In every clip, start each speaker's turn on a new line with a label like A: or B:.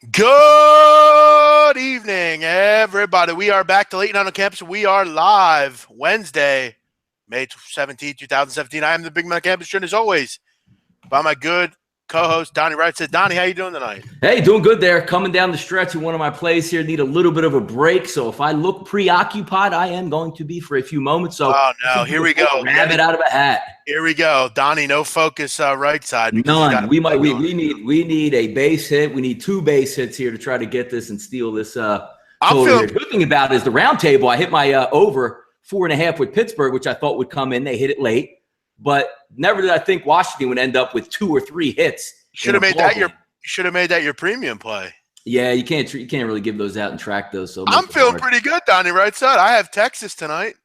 A: Good evening, everybody. We are back to Late Night on Campus. We are live Wednesday, May 17th, 2017. I am the Big Man on Campus, joined as always by my good co-host, Donnie Wright. Said, Donnie, how you doing tonight?
B: Hey, doing good there. Coming down the stretch in one of my plays here. Need a little bit of a break. So if I look preoccupied, I am going to be for a few moments. So
A: oh, no. Here we go.
B: Rabbit out of a hat.
A: Here we go. Donnie, no focus right side.
B: None. We need a base hit. We need two base hits here to try to get this and steal this. The good thing about it is the round table. I hit my over 4.5 with Pittsburgh, which I thought would come in. They hit it late. But never did I think Washington would end up with 2 or 3 hits.
A: Should have made that your premium play.
B: Yeah, you can't really give those out and track those. So
A: I'm feeling pretty good, Donnie. Right side. I have Texas tonight.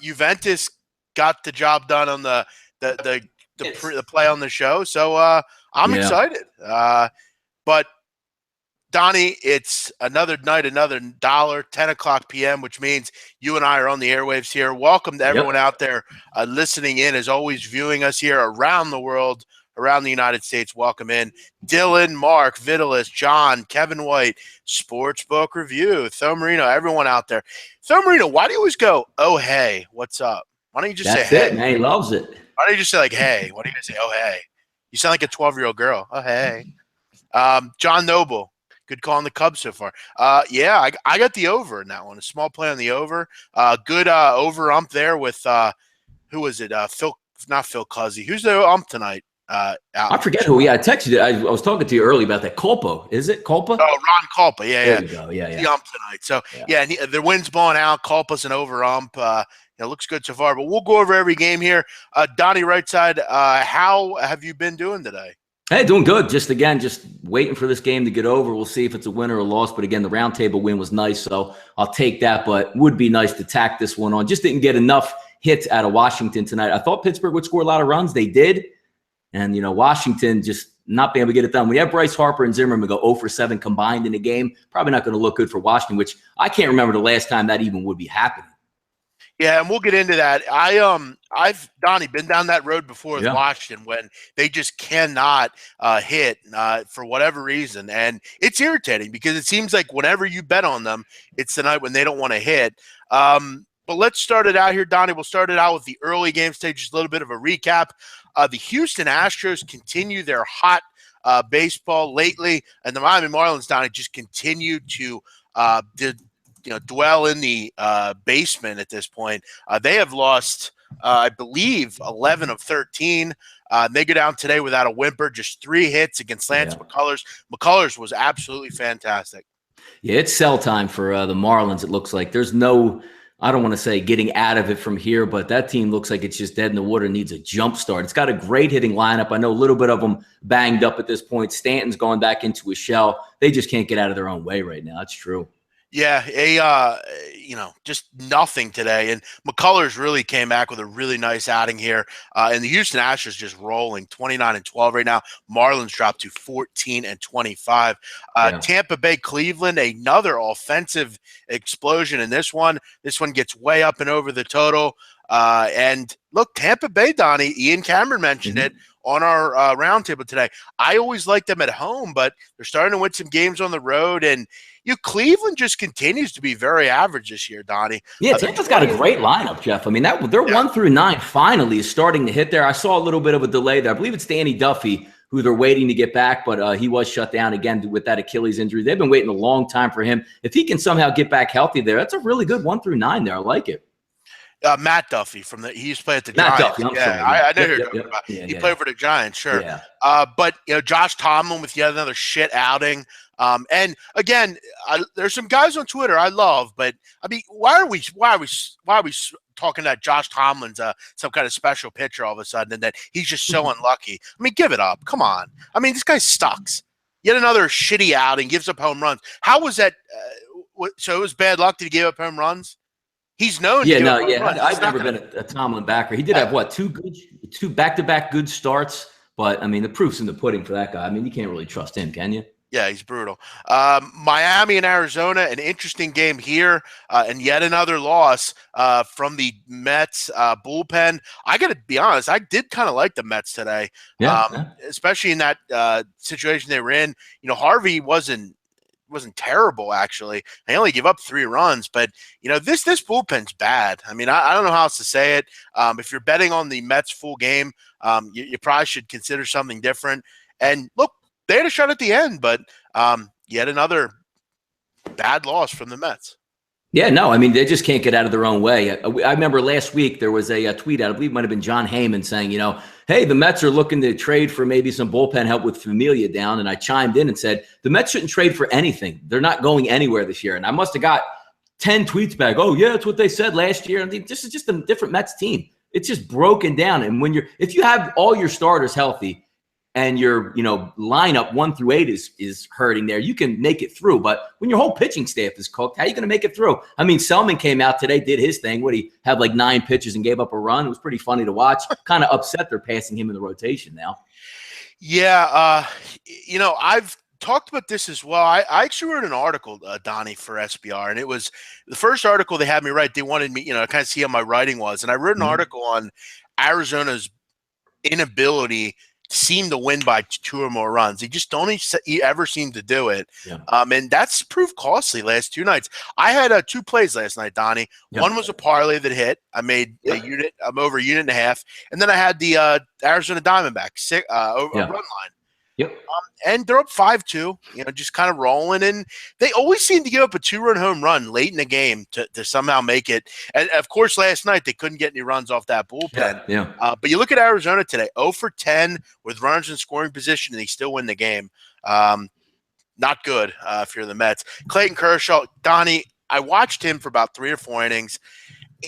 A: Juventus got the job done on the play on the show, so I'm excited. But Donnie, it's another night, another dollar, 10 o'clock p.m., which means you and I are on the airwaves here. Welcome to everyone out there listening in, as always, viewing us here around the world, around the United States. Welcome in. Dylan, Mark, Vitalis, John, Kevin White, Sportsbook Review, Tho Marino, everyone out there. Tho Marino, why do you always go, oh, hey, what's up? Why don't you just say, hey?
B: Man, he loves it.
A: Why don't you just say, like, hey? Why don't you just say, oh, hey? You sound like a 12-year-old girl. Oh, hey. John Noble. Good call on the Cubs so far. I got the over in that one. A small play on the over. Good over ump there with who was it? Not Phil Cuzzy. Who's the ump tonight?
B: I forget who. I texted you. I was talking to you earlier about that. Culpa. Is it Culpa?
A: Oh, Ron Culpa. Yeah,
B: there you go. Yeah.
A: The ump tonight. So the wind's blowing out. Culpa's an over ump. It looks good so far. But we'll go over every game here. Donnie, right side. How have you been doing today?
B: Hey, doing good. Just waiting for this game to get over. We'll see if it's a win or a loss. But again, the roundtable win was nice, so I'll take that. But would be nice to tack this one on. Just didn't get enough hits out of Washington tonight. I thought Pittsburgh would score a lot of runs. They did. And, Washington just not being able to get it done. When you have Bryce Harper and Zimmerman go 0 for 7 combined in a game, probably not going to look good for Washington, which I can't remember the last time that even would be happening.
A: Yeah, and we'll get into that. I've Donnie been down that road before with Washington when they just cannot hit for whatever reason, and it's irritating because it seems like whenever you bet on them, it's the night when they don't want to hit. But let's start it out here, Donnie. We'll start it out with the early game stage. Just a little bit of a recap. The Houston Astros continue their hot baseball lately, and the Miami Marlins, Donnie, just continue to dwell in the basement at this point. They have lost, I believe, 11 of 13. They go down today without a whimper, just 3 hits against Lance McCullers. McCullers was absolutely fantastic.
B: Yeah, it's sell time for the Marlins, it looks like. There's no, I don't want to say getting out of it from here, but that team looks like it's just dead in the water, needs a jump start. It's got a great hitting lineup. I know a little bit of them banged up at this point. Stanton's gone back into a shell. They just can't get out of their own way right now. That's true.
A: Yeah, just nothing today. And McCullers really came back with a really nice outing here. And the Houston Astros just rolling 29-12 right now. Marlins dropped to 14-25. Tampa Bay, Cleveland, another offensive explosion in this one. This one gets way up and over the total. And look, Tampa Bay, Donnie, Ian Cameron mentioned it on our roundtable today. I always like them at home, but they're starting to win some games on the road. And Cleveland just continues to be very average this year, Donnie.
B: Yeah, Tampa's got a great lineup, Jeff. I mean, their 1 through 9 finally is starting to hit there. I saw a little bit of a delay there. I believe it's Danny Duffy, who they're waiting to get back, but he was shut down again with that Achilles injury. They've been waiting a long time for him. If he can somehow get back healthy there, that's a really good 1 through 9 there. I like it.
A: Matt Duffy he used to play at the Giants.
B: Duffy,
A: I know who you're talking about. He played for the Giants, sure.
B: Yeah.
A: But Josh Tomlin with yet another shit outing. And again, there's some guys on Twitter I love, but I mean, why are we talking that Josh Tomlin's some kind of special pitcher all of a sudden, and that he's just so unlucky? I mean, give it up. Come on. I mean, this guy sucks. Yet another shitty outing, gives up home runs. How was that? So it was bad luck that he gave up home runs? He's known.
B: I've never been a Tomlin backer. He did have two back-to-back good starts, but I mean the proof's in the pudding for that guy. I mean you can't really trust him, can you?
A: Yeah, he's brutal. Miami and Arizona, an interesting game here, and yet another loss from the Mets bullpen. I got to be honest, I did kind of like the Mets today, especially in that situation they were in. You know, Harvey wasn't terrible actually. They only gave up 3 runs, but you know this bullpen's bad. I mean, I don't know how else to say it. If you're betting on the Mets full game, you probably should consider something different. And look, they had a shot at the end, but yet another bad loss from the Mets.
B: Yeah, no, I mean, they just can't get out of their own way. I remember last week there was a tweet out, I believe it might have been John Heyman saying, you know, hey, the Mets are looking to trade for maybe some bullpen help with Familia down. And I chimed in and said, the Mets shouldn't trade for anything. They're not going anywhere this year. And I must have got 10 tweets back. Oh, yeah, that's what they said last year. I mean, this is just a different Mets team. It's just broken down. And if you have all your starters healthy, and your, lineup 1 through 8 is hurting there, you can make it through. But when your whole pitching staff is cooked, how are you going to make it through? I mean, Selman came out today, did his thing. What, he had like 9 pitches and gave up a run? It was pretty funny to watch. Kind of upset they're passing him in the rotation now.
A: Yeah, I've talked about this as well. I actually wrote an article, Donnie, for SBR, and it was the first article they had me write. They wanted me, to kind of see how my writing was. And I wrote an article on Arizona's inability seem to win by 2 or more runs. They just don't ever seem to do it. Yeah. And that's proved costly last 2 nights. I had 2 plays last night, Donnie. Yeah. One was a parlay that hit. I made a unit. I'm over 1.5 units. And then I had the Arizona Diamondbacks a run line.
B: Yep.
A: And they're up 5-2, just kind of rolling. And they always seem to give up a 2-run home run late in the game to somehow make it. And, of course, last night they couldn't get any runs off that bullpen.
B: Yeah.
A: But you look at Arizona today, 0 for 10 with runners in scoring position, and they still win the game. Not good if you're the Mets. Clayton Kershaw, Donnie, I watched him for about 3 or 4 innings.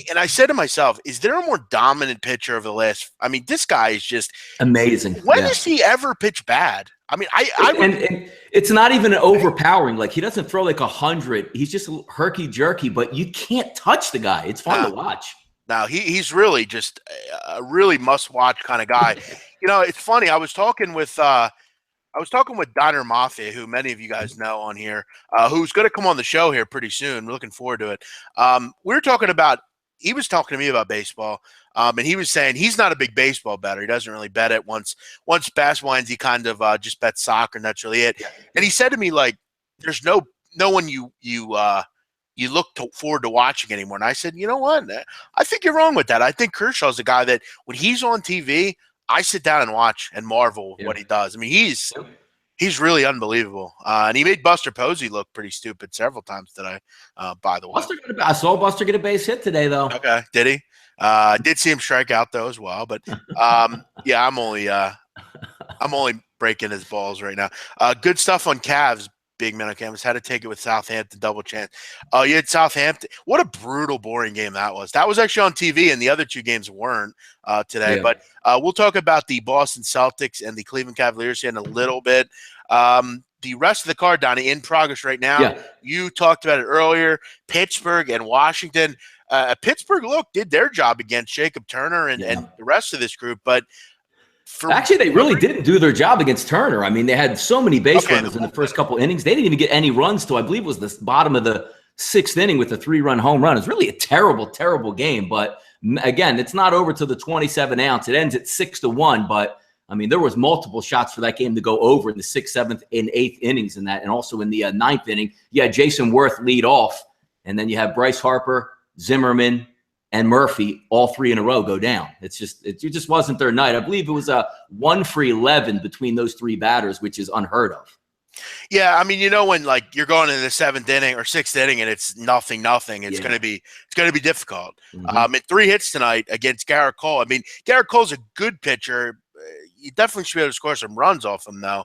A: And I said to myself, is there a more dominant pitcher of the last? I mean, this guy is just
B: amazing.
A: When does he ever pitch bad? I mean,
B: and it's not even an overpowering. Like, he doesn't throw like 100. He's just herky jerky, but you can't touch with It's fun to watch.
A: No, he's really just a really must watch kind of guy. It's funny. I was talking with Donner Mafia, who many of you guys know on here, who's going to come on the show here pretty soon. We're looking forward to it. He was talking to me about baseball, and he was saying he's not a big baseball bettor. He doesn't really bet it. Once basketball ends, he kind of just bets soccer, and that's really it. And he said to me, like, there's no one you look forward to watching anymore. And I said, you know what? I think you're wrong with that. I think Kershaw's a guy that when he's on TV, I sit down and watch and marvel what he does. I mean, he's really unbelievable. And he made Buster Posey look pretty stupid several times today, by the way.
B: I saw Buster get a base hit today, though.
A: Okay. Did he? Did see him strike out, though, as well. But, yeah, I'm only breaking his balls right now. Good stuff on Cavs. Big man on campus. Had to take it with Southampton, double chance. Oh, you had Southampton. What a brutal, boring game that was. That was actually on TV, and the other 2 games weren't today. Yeah. But we'll talk about the Boston Celtics and the Cleveland Cavaliers here in a little bit. The rest of the card, Donnie, in progress right now. Yeah. You talked about it earlier. Pittsburgh and Washington. Pittsburgh, did their job against Jacob Turner and the rest of this group, but
B: actually, they really didn't do their job against Turner. I mean, they had so many base runners in the first couple innings. They didn't even get any runs till I believe it was the bottom of the 6th inning with a 3-run home run. It's really a terrible, terrible game. But again, it's not over till the 27th ounce. It ends at 6-1. But I mean, there was multiple shots for that game to go over in the 6th, 7th, and 8th innings in that, and also in the 9th inning. You had Jason Worth lead off, and then you have Bryce Harper, Zimmerman, and Murphy, all 3 in a row, go down. It just wasn't their night. I believe it was a 1 for 11 between those 3 batters, which is unheard of.
A: Yeah, I mean, when like you're going in the 7th inning or 6th inning and it's nothing, it's going to be difficult. And 3 hits tonight against Garrett Cole. I mean, Garrett Cole's a good pitcher. You definitely should be able to score some runs off him though.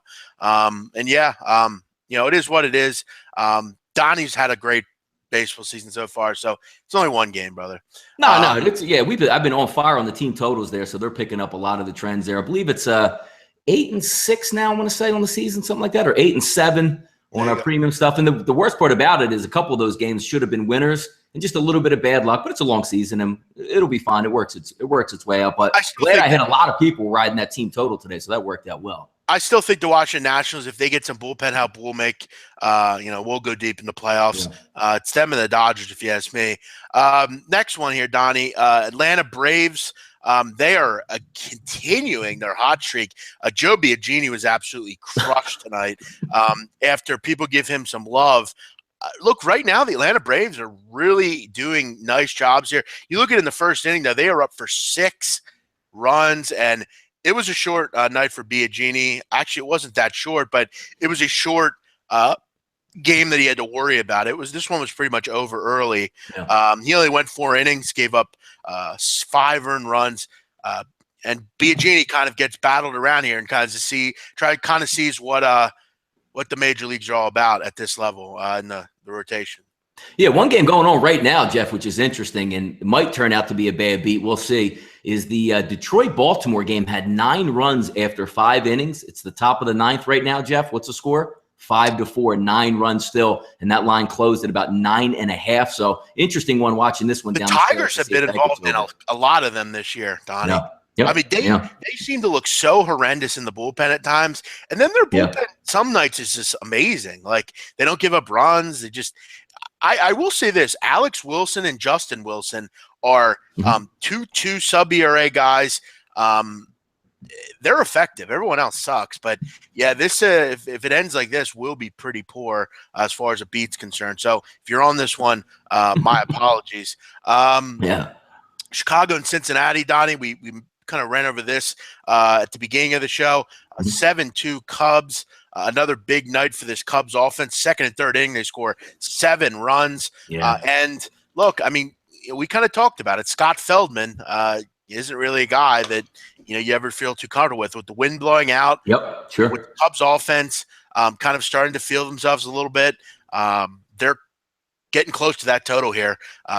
A: It is what it is. Donnie's had a great baseball season so far, so it's only 1 game, brother.
B: No, I've been on fire on the team totals there, so they're picking up a lot of the trends there. I believe it's 8-6 now, I want to say, on the season, something like that, or 8-7 on our premium stuff. And the worst part about it is a couple of those games should have been winners, and just a little bit of bad luck. But it's a long season, and it'll be fine. It works its way out. But glad I had a lot of people riding that team total today, so that worked out well.
A: I still think the Washington Nationals, if they get some bullpen help, will make, we'll go deep in the playoffs. Yeah. It's them and the Dodgers, if you ask me. Next one here, Donnie. Atlanta Braves. They are continuing their hot streak. Joe Biagini was absolutely crushed tonight. After people give him some love. Look, right now, the Atlanta Braves are really doing nice jobs here. You look at it in the first inning, though, they are up for 6 runs, and it was a short night for Biagini. Actually, it wasn't that short, but it was a short game that he had to worry about. This one was pretty much over early. Yeah. He only went 4 innings, gave up 5 earned runs, and Biagini kind of gets battled around here and kind of sees what the major leagues are all about at this level in the rotation.
B: Yeah, one game going on right now, Jeff, which is interesting and it might turn out to be a bad beat. We'll see. Is the Detroit-Baltimore game had 9 runs after 5 innings. It's the top of the 9th right now, Jeff. What's the score? 5-4, 9 runs still, and that line closed at about 9.5. So interesting one watching this one.
A: The Tigers have been involved in a lot of them this year, Donnie. Yeah. Yep. I mean, they seem to look so horrendous in the bullpen at times, and then their bullpen some nights is just amazing. Like they don't give up runs. They just. I will say this: Alex Wilson and Justin Wilson are 2 sub ERA guys. They're effective. Everyone else sucks, but yeah, this if it ends like this, will be pretty poor as far as a beat's concerned. So if you're on this one, my apologies. Chicago and Cincinnati, Donnie. We kind of ran over this at the beginning of the show. 7-2 Cubs. Another big night for this Cubs offense. Second and third inning, they score 7 runs. Yeah. And look, I mean, we kind of talked about it. Scott Feldman isn't really a guy that you ever feel too comfortable with the wind blowing out. Yep, sure. With the Cubs offense kind of starting to feel themselves a little bit. They're getting close to that total here.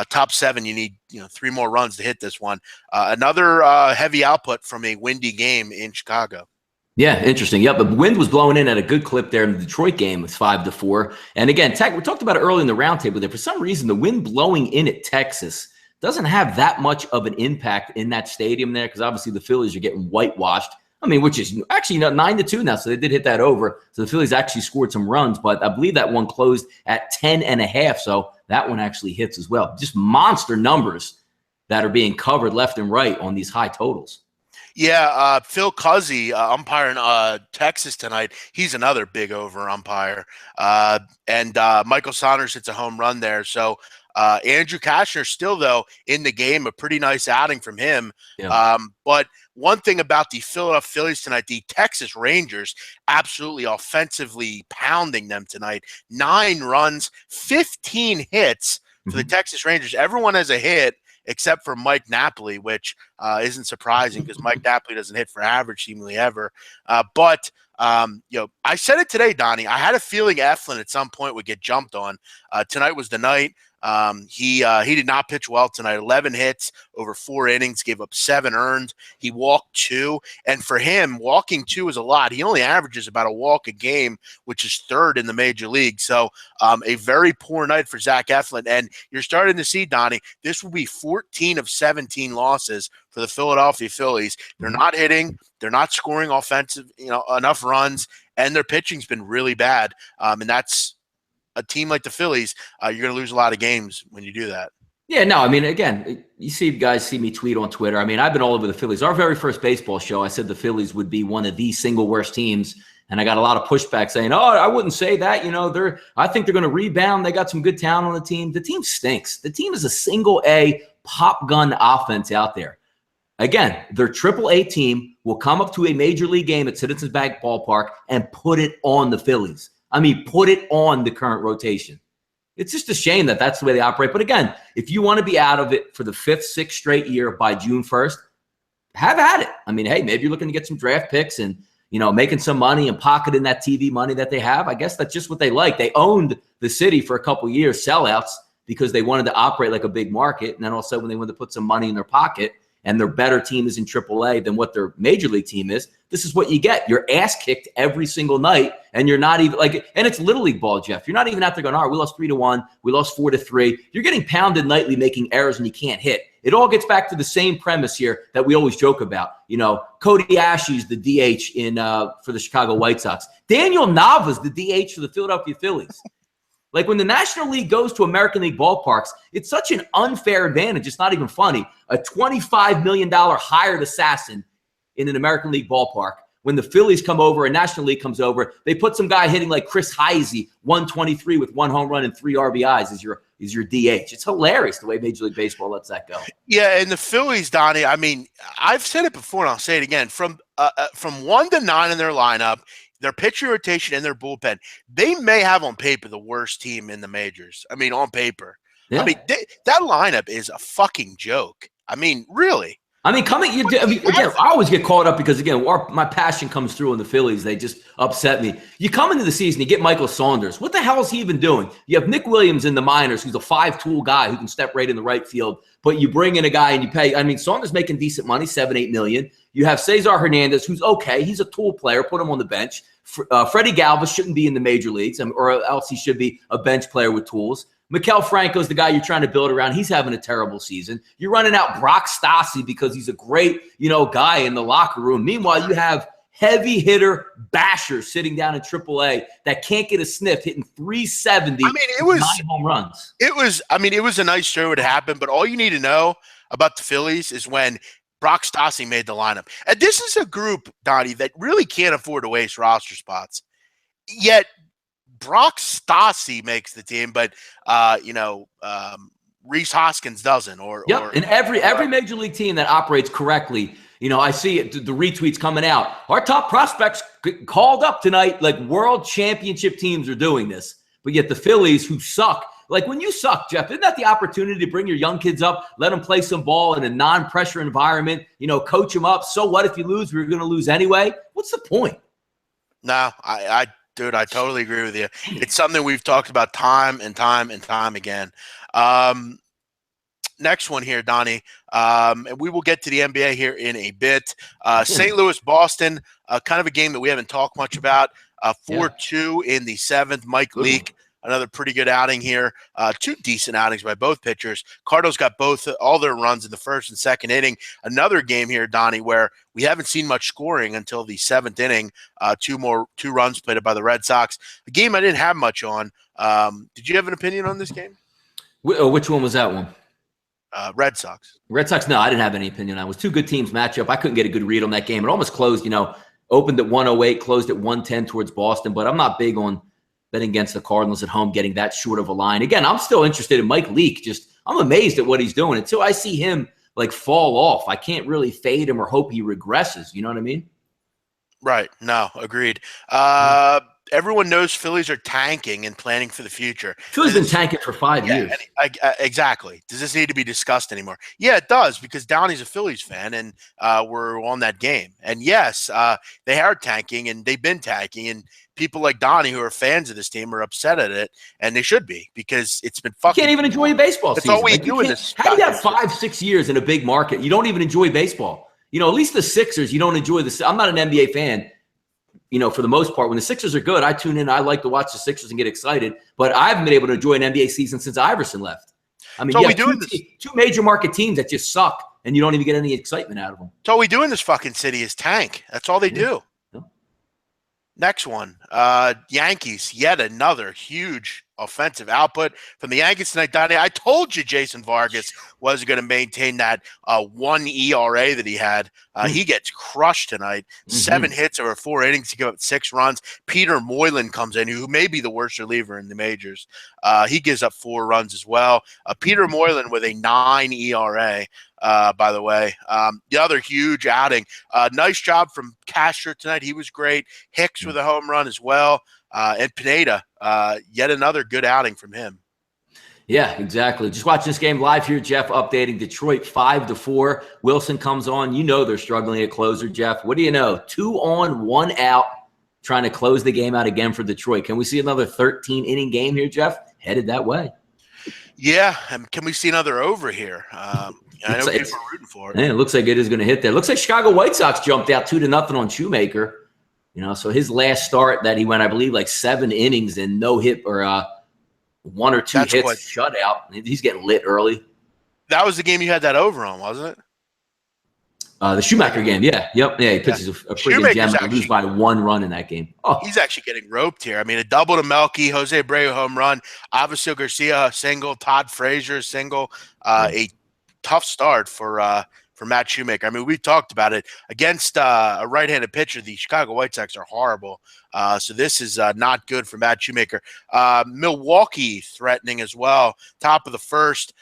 A: Top 7, you need 3 more runs to hit this one. Another heavy output from a windy game in Chicago.
B: Yeah, interesting. Yep, the wind was blowing in at a good clip there in the Detroit game with 5-4. And again, we talked about it early in the roundtable there. For some reason, the wind blowing in at Texas doesn't have that much of an impact in that stadium there because obviously the Phillies are getting whitewashed. I mean, which is actually 9-2 now, so they did hit that over. So the Phillies actually scored some runs, but I believe that one closed at 10.5, so that one actually hits as well. Just monster numbers that are being covered left and right on these high totals.
A: Yeah, Phil Cuzzy, umpiring Texas tonight. He's another big over umpire. And Michael Saunders hits a home run there. So Andrew Kashner still, though, in the game, a pretty nice outing from him. Yeah. But one thing about the Philadelphia Phillies tonight, the Texas Rangers absolutely offensively pounding them tonight. 9 runs, 15 hits for the Texas Rangers. Everyone has a hit except for Mike Napoli, which isn't surprising because Mike Napoli doesn't hit for average seemingly ever. But I said it today, Donnie. I had a feeling Eflin at some point would get jumped on. Tonight was the night. He did not pitch well tonight. 11 hits over 4 innings, gave up 7 earned. He walked 2, and for him, walking 2 is a lot. He only averages about a walk a game, which is 3rd in the major league. So a very poor night for Zach Eflin, and you're starting to see, Donnie, this will be 14 of 17 losses for the Philadelphia Phillies. They're not hitting, they're not scoring offensive, enough runs, and their pitching's been really bad. And that's a team like the Phillies, you're going to lose a lot of games when you do that.
B: Yeah, no, I mean, again, you guys see me tweet on Twitter. I mean, I've been all over the Phillies. Our very first baseball show, I said the Phillies would be one of the single worst teams, and I got a lot of pushback saying, "Oh, I wouldn't say that. I think they're going to rebound. They got some good talent on the team." The team stinks. The team is a single A pop gun offense out there. Again, their AAA team will come up to a major league game at Citizens Bank Ballpark and put it on the Phillies. I mean, put it on the current rotation. It's just a shame that that's the way they operate. But again, if you want to be out of it for the 5th, 6th straight year by June 1st, have at it. I mean, hey, maybe you're looking to get some draft picks and, making some money and pocketing that TV money that they have. I guess that's just what they like. They owned the city for a couple of years, sellouts, because they wanted to operate like a big market. And then all of a sudden when they wanted to put some money in their pocket, and their better team is in AAA than what their major league team is, this is what you get. You're ass kicked every single night, and you're not even like, and it's little league ball, Jeff. You're not even out there going, all right, we lost 3-1, we lost 4-3. You're getting pounded nightly, making errors, and you can't hit. It all gets back to the same premise here that we always joke about. You know, Cody Ashley's the DH for the Chicago White Sox. Daniel Nava's the DH for the Philadelphia Phillies. Like when the National League goes to American League ballparks, it's such an unfair advantage. It's not even funny. A $25 million hired assassin in an American League ballpark. When the Phillies come over, a National League comes over, they put some guy hitting like Chris Heisey, 123 with 1 home run and 3 RBIs as your DH. It's hilarious the way Major League Baseball lets that go. Yeah,
A: and the Phillies, Donnie, I mean, I've said it before and I'll say it again. From 1 to 9 in their lineup, their pitching rotation and their bullpen, they may have on paper the worst team in the majors. I mean, on paper. Yeah. I mean, that lineup is a fucking joke. I mean, really.
B: I mean, again, I always get caught up because, again, my passion comes through in the Phillies. They just upset me. You come into the season, you get Michael Saunders. What the hell is he even doing? You have Nick Williams in the minors, who's a 5-tool guy who can step right in the right field. But you bring in a guy and you pay. I mean, Saunders making decent money, $7-8 million. You have Cesar Hernandez, who's okay. He's a tool player. Put him on the bench. Freddie Galvis shouldn't be in the major leagues, or else he should be a bench player with tools. Maikel Franco's the guy you're trying to build around. He's having a terrible season. You're running out Brock Stassi because he's a great, guy in the locker room. Meanwhile, you have heavy hitter bashers sitting down in AAA that can't get a sniff, hitting 370. I mean, it was 9 home runs.
A: It was a nice show when it happened, but all you need to know about the Phillies is when Brock Stassi made the lineup. And this is a group, Donnie, that really can't afford to waste roster spots. Yet Brock Stassi makes the team, but Rhys Hoskins doesn't.
B: And every major league team that operates correctly, I see it, the retweets coming out. Our top prospects called up tonight, like world championship teams are doing this. But yet the Phillies, who suck, like when you suck, Jeff, isn't that the opportunity to bring your young kids up, let them play some ball in a non-pressure environment, coach them up? So what if you lose? We're going to lose anyway. What's the point?
A: No, Dude, I totally agree with you. It's something we've talked about time and time and time again. Next one here, Donnie, and we will get to the NBA here in a bit. St. Louis, Boston, kind of a game that we haven't talked much about. 4-2 in the 7th. Mike Leake, another pretty good outing here. 2 decent outings by both pitchers. Cardinals got all their runs in the 1st and 2nd inning. Another game here, Donnie, where we haven't seen much scoring until the 7th inning. 2 runs played by the Red Sox. A game I didn't have much on. Did you have an opinion on this game?
B: Which one was that one?
A: Red Sox.
B: Red Sox, no, I didn't have any opinion on it. It was 2 good teams match up. I couldn't get a good read on that game. It almost closed, opened at 108, closed at 110 towards Boston, but I'm not big on betting against the Cardinals at home, getting that short of a line. Again, I'm still interested in Mike Leake. I'm amazed at what he's doing. Until I see him fall off, I can't really fade him or hope he regresses. You know what I mean?
A: Right. No, agreed. Everyone knows Phillies are tanking and planning for the future.
B: Phillies been tanking for 5 years.
A: Exactly. Does this need to be discussed anymore? Yeah, it does, because Downey's a Phillies fan, and we're on that game. And yes, they are tanking, and they've been tanking, and people like Donnie who are fans of this team are upset at it, and they should be, because it's been fucking.
B: You can't even enjoy baseball.
A: That's all we do in this.
B: How do you have 5-6 years in a big market? You don't even enjoy baseball. At least the Sixers, you don't enjoy this. I'm not an NBA fan. For the most part, when the Sixers are good, I tune in. I like to watch the Sixers and get excited. But I haven't been able to enjoy an NBA season since Iverson left. I mean, two major market teams that just suck, and you don't even get any excitement out of them.
A: That's all we do in this fucking city is tank. That's all they do. Yeah. Next one, Yankees. Yet another huge offensive output from the Yankees tonight, Donnie. I told you Jason Vargas was going to maintain that 1 ERA that he had. He gets crushed tonight. 7 hits over 4 innings to give up 6 runs. Peter Moylan comes in, who may be the worst reliever in the majors. He gives up 4 runs as well. Peter Moylan with a 9 ERA. By the way, the other huge outing. Nice job from Castro tonight. He was great. Hicks with a home run as well. And Pineda, yet another good outing from him.
B: Yeah, exactly. Just watching this game live here, Jeff, updating Detroit 5-4. Wilson comes on. They're struggling at closer, Jeff. What do you know? 2 on, 1 out, trying to close the game out again for Detroit. Can we see another 13-inning game here, Jeff? Headed that way.
A: Yeah, and can we see another over here? I know people are rooting for it.
B: It looks like it is going to hit there. Looks like Chicago White Sox jumped out 2-0 on Shoemaker. So his last start that he went, I believe, like 7 innings and no hit or 1 or 2 hits, shutout. He's getting lit early.
A: That was the game you had that over on, wasn't it?
B: The Shoemaker game, yeah. Yep. Yeah, he pitches a freaking gem and lose by 1 run in that game. Oh.
A: He's actually getting roped here. I mean, a double to Melky, Jose Abreu home run, Avisail Garcia single, Todd Frazier single. A tough start for Matt Shoemaker. I mean, we talked about it. Against a right-handed pitcher, the Chicago White Sox are horrible. So this is not good for Matt Shoemaker. Milwaukee threatening as well. Top of the first,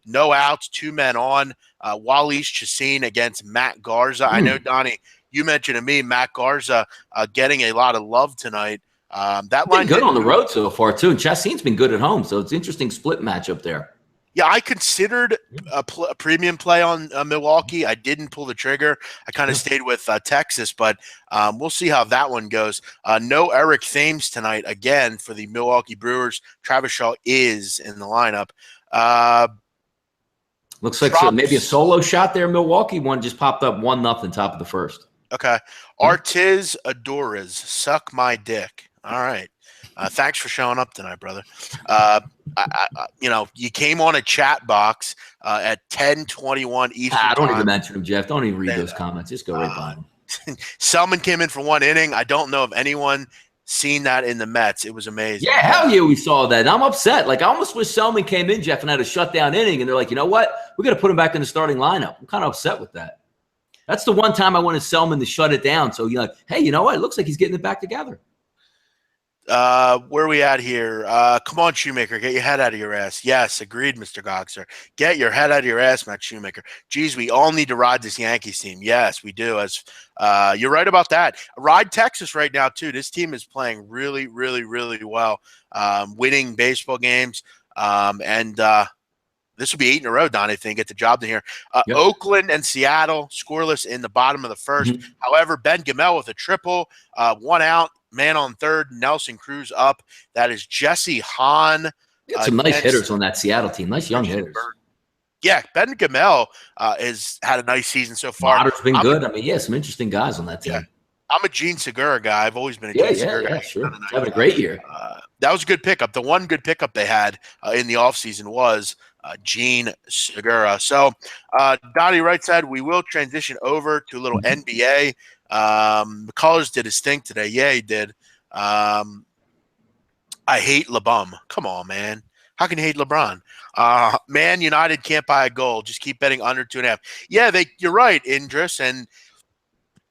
A: no outs, 2 men on. Walees Chacin against Matt Garza. I know, Donnie, you mentioned to me Matt Garza getting a lot of love tonight. That line
B: been good on the road so far, too. And Chacin's been good at home, so it's an interesting split matchup there.
A: Yeah, I considered a premium play on Milwaukee. I didn't pull the trigger. I kind of stayed with Texas, but we'll see how that one goes. No Eric Thames tonight again for the Milwaukee Brewers. Travis Shaw is in the lineup.
B: Looks like maybe a solo shot there. Milwaukee one just popped up 1-0 top of the first.
A: Okay. Artiz Adores, suck my dick. All right. Thanks for showing up tonight, brother. You came on a chat box at 10:21 Eastern time.
B: Don't even mention him, Jeff. Don't even read those comments. Just go right by him.
A: Selman came in for 1 inning. I don't know if anyone seen that in the Mets. It was amazing.
B: Yeah, hell yeah, we saw that. And I'm upset. Like, I almost wish Selman came in, Jeff, and had a shutdown inning. And they're like, you know what? We're going to put him back in the starting lineup. I'm kind of upset with that. That's the one time I wanted Selman to shut it down. So you're like, hey, you know what? It looks like he's getting it back together.
A: Where are we at here? Come on, Shoemaker. Get your head out of your ass. Yes, agreed, Mr. Goxer. Get your head out of your ass, Matt Shoemaker. Geez, we all need to ride this Yankees team. Yes, we do. As you're right about that. Ride Texas right now, too. This team is playing really, really, really well, winning baseball games. And this will be 8 in a row, Don, I think, get the job done here. Yep. Oakland and Seattle, scoreless in the bottom of the first. Mm-hmm. However, Ben Gamel with a triple, 1 out. Man on third, Nelson Cruz up. That is Jesse Hahn.
B: Some nice hitters on that Seattle team. Nice young hitters.
A: Yeah, Ben Gamel has had a nice season so far.
B: Otter's been good. Some interesting guys on that team.
A: Yeah. I'm a Gene Segura guy. I've always been a Gene Segura guy.
B: Yeah, sure. He's having a great year.
A: That was a good pickup. The one good pickup they had in the offseason was Gene Segura. So, Donnie Wright said we will transition over to a little NBA. McCullers did his thing today. Yeah, he did. I hate LeBum. Come on, man. How can you hate LeBron? Man United can't buy a goal. Just keep betting under 2.5. Yeah, you're right, Indris. And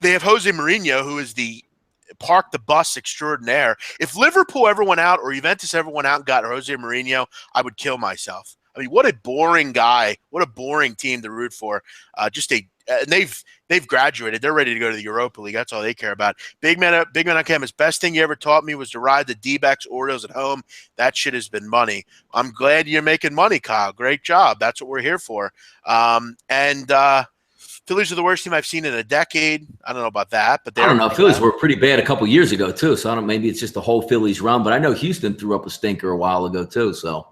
A: they have Jose Mourinho, who is the park the bus extraordinaire. If Liverpool ever went out or Juventus ever went out and got Jose Mourinho, I would kill myself. I mean, what a boring guy. What a boring team to root for. And they've graduated. They're ready to go to the Europa League. That's all they care about. Big man on campus. Best thing you ever taught me was to ride the D-backs Orioles at home. That shit has been money. I'm glad you're making money, Kyle. Great job. That's what we're here for. Phillies are the worst team I've seen in a decade. I don't know about that, but
B: I don't know. Phillies were pretty bad a couple years ago too. So I don't. Maybe it's just the whole Phillies run. But I know Houston threw up a stinker a while ago too. So.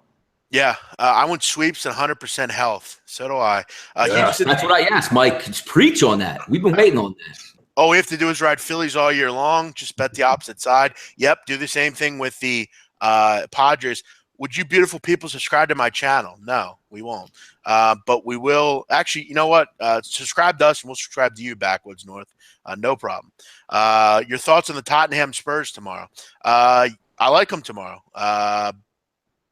A: Yeah, I went sweeps and 100% health. So do I.
B: That's what I asked, Mike. Just preach on that. We've been waiting on that.
A: All we have to do is ride Phillies all year long. Just bet the opposite side. Yep, do the same thing with the Padres. Would you beautiful people subscribe to my channel? No, we won't. But we will. Actually, you know what? Subscribe to us and we'll subscribe to you, Backwoods North. No problem. Your thoughts on the Tottenham Spurs tomorrow? I like them tomorrow.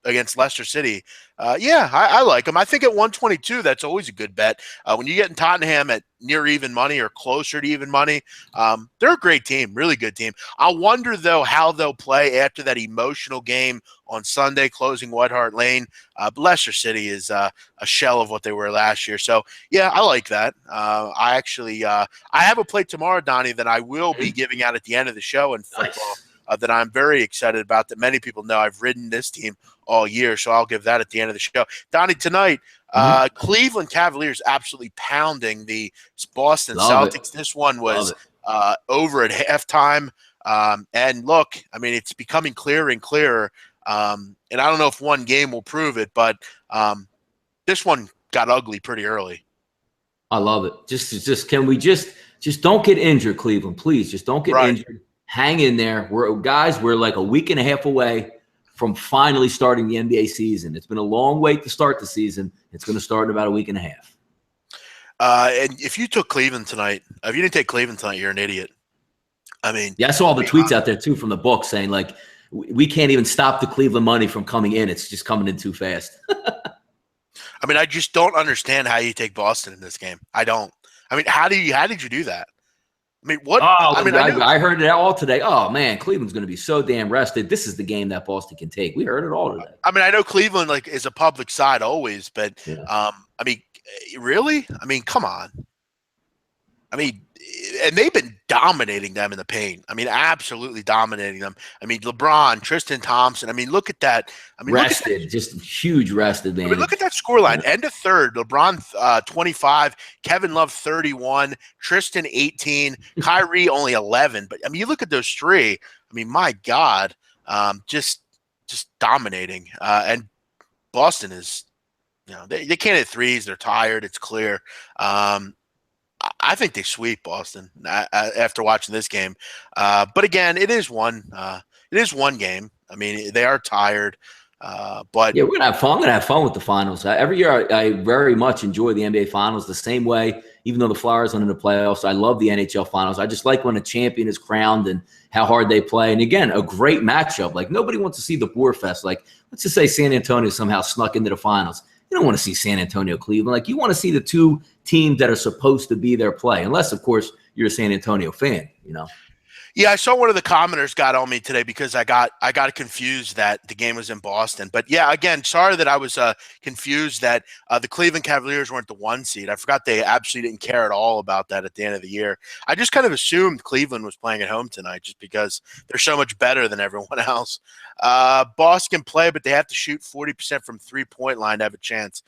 A: Against Leicester City. I like them. I think at 122, that's always a good bet. When you get in Tottenham at near even money or closer to even money, they're a great team, really good team. I wonder, though, how they'll play after that emotional game on Sunday, closing White Hart Lane. Leicester City is a shell of what they were last year. So, yeah, I like that. I have a play tomorrow, Donnie, that I will be giving out at the end of the show in football. Nice. That I'm very excited about, that many people know. I've ridden this team all year, so I'll give that at the end of the show. Donnie, tonight, Cleveland Cavaliers absolutely pounding the Boston Celtics. This one was over at halftime. And look, I mean, it's becoming clearer and clearer And I don't know if one game will prove it, but this one got ugly pretty early.
B: I love it. Just can we just don't get injured, Cleveland, please. Just don't get injured. Hang in there. We're like a week and a half away from finally starting the NBA season. It's been a long wait to start the season. It's going to start in about a week and a half.
A: And if you took Cleveland tonight, if you didn't take Cleveland tonight, you're an idiot. I mean,
B: yeah, I saw all the tweets out there too from the book saying like we can't even stop the Cleveland money from coming in. It's just coming in too fast.
A: I mean, I just don't understand how you take Boston in this game. I don't. I mean, how did you do that? I mean, what?
B: Oh,
A: I mean,
B: I heard it all today. Oh man, Cleveland's going to be so damn rested. This is the game that Boston can take. We heard it all today.
A: I mean, I know Cleveland like is a public side always, but I mean, really? I mean, come on. I mean, and they've been dominating them in the paint. I mean, absolutely dominating them. I mean, LeBron, Tristan Thompson. I mean, look at that. I mean,
B: rested, just huge rested, man.
A: I mean, look at that scoreline. End of third, LeBron 25, Kevin Love 31, Tristan 18, Kyrie only 11. But I mean, you look at those three. I mean, my God, just dominating. And Boston is, they can't hit threes. They're tired. It's clear. I think they sweep Boston after watching this game. But again, it is one game. I mean, they are tired. But
B: yeah, we're gonna have fun. I'm gonna have fun with the finals. Every year, I very much enjoy the NBA finals the same way. Even though the Flyers aren't in the playoffs, I love the NHL finals. I just like when a champion is crowned and how hard they play. And again, a great matchup. Like nobody wants to see the Boar Fest. Like let's just say San Antonio somehow snuck into the finals. You don't want to see San Antonio, Cleveland. Like you want to see the two teams that are supposed to be their play, unless of course you're a San Antonio fan.
A: Yeah, I saw one of the commenters got on me today because I got confused that the game was in Boston. But yeah, again, sorry that I was confused that the Cleveland Cavaliers weren't the 1 seed. I forgot they absolutely didn't care at all about that at the end of the year. I just kind of assumed Cleveland was playing at home tonight just because they're so much better than everyone else. Boston can play, but they have to shoot 40% from 3-point line to have a chance.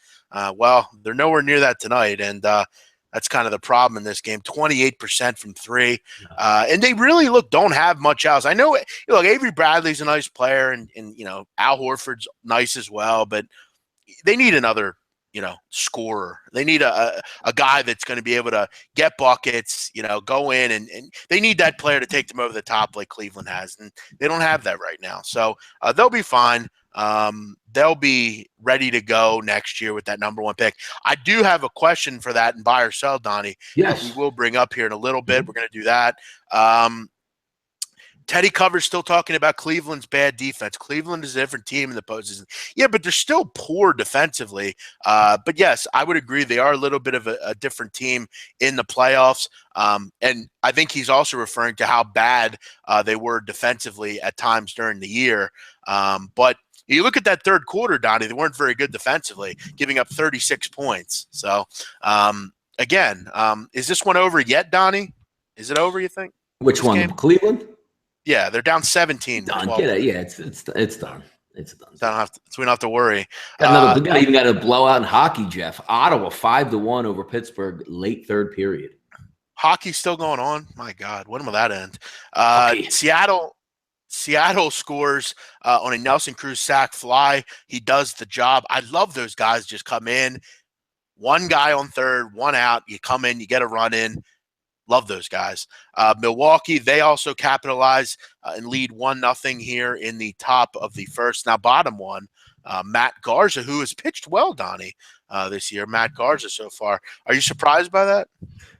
A: Well, they're nowhere near that tonight, and that's kind of the problem in this game. 28% from three. And they really don't have much else. I know, Avery Bradley's a nice player and Al Horford's nice as well, but they need another, scorer. They need a guy that's going to be able to get buckets, go in and they need that player to take them over the top like Cleveland has. And they don't have that right now. So they'll be fine. They'll be ready to go next year with that number 1 pick. I do have a question for that in buy or sell, Donnie.
B: Yes.
A: We will bring up here in a little bit. We're going to do that. Teddy Cover's still talking about Cleveland's bad defense. Cleveland is a different team in the postseason. Yeah, but they're still poor defensively. But yes, I would agree they are a little bit of a different team in the playoffs. And I think he's also referring to how bad they were defensively at times during the year. But you look at that third quarter, Donnie, they weren't very good defensively, giving up 36 points. So, again, is this one over yet, Donnie? Is it over, you think?
B: Which one? Game? Cleveland?
A: Yeah, they're down 17.
B: Done. Get it. Yeah, it's done. It's done.
A: So we don't have to worry.
B: We even got a blowout in hockey, Jeff. Ottawa 5-1 over Pittsburgh, late third period.
A: Hockey's still going on. My God, when will that end? Seattle scores on a Nelson Cruz sack fly. He does the job. I love those guys just come in. One guy on third, one out. You come in, you get a run in. Love those guys. Milwaukee, they also capitalize and lead 1-0 here in the top of the first. Now, bottom one, Matt Garza, who has pitched well, Donnie, this year. Matt Garza so far. Are you surprised by that?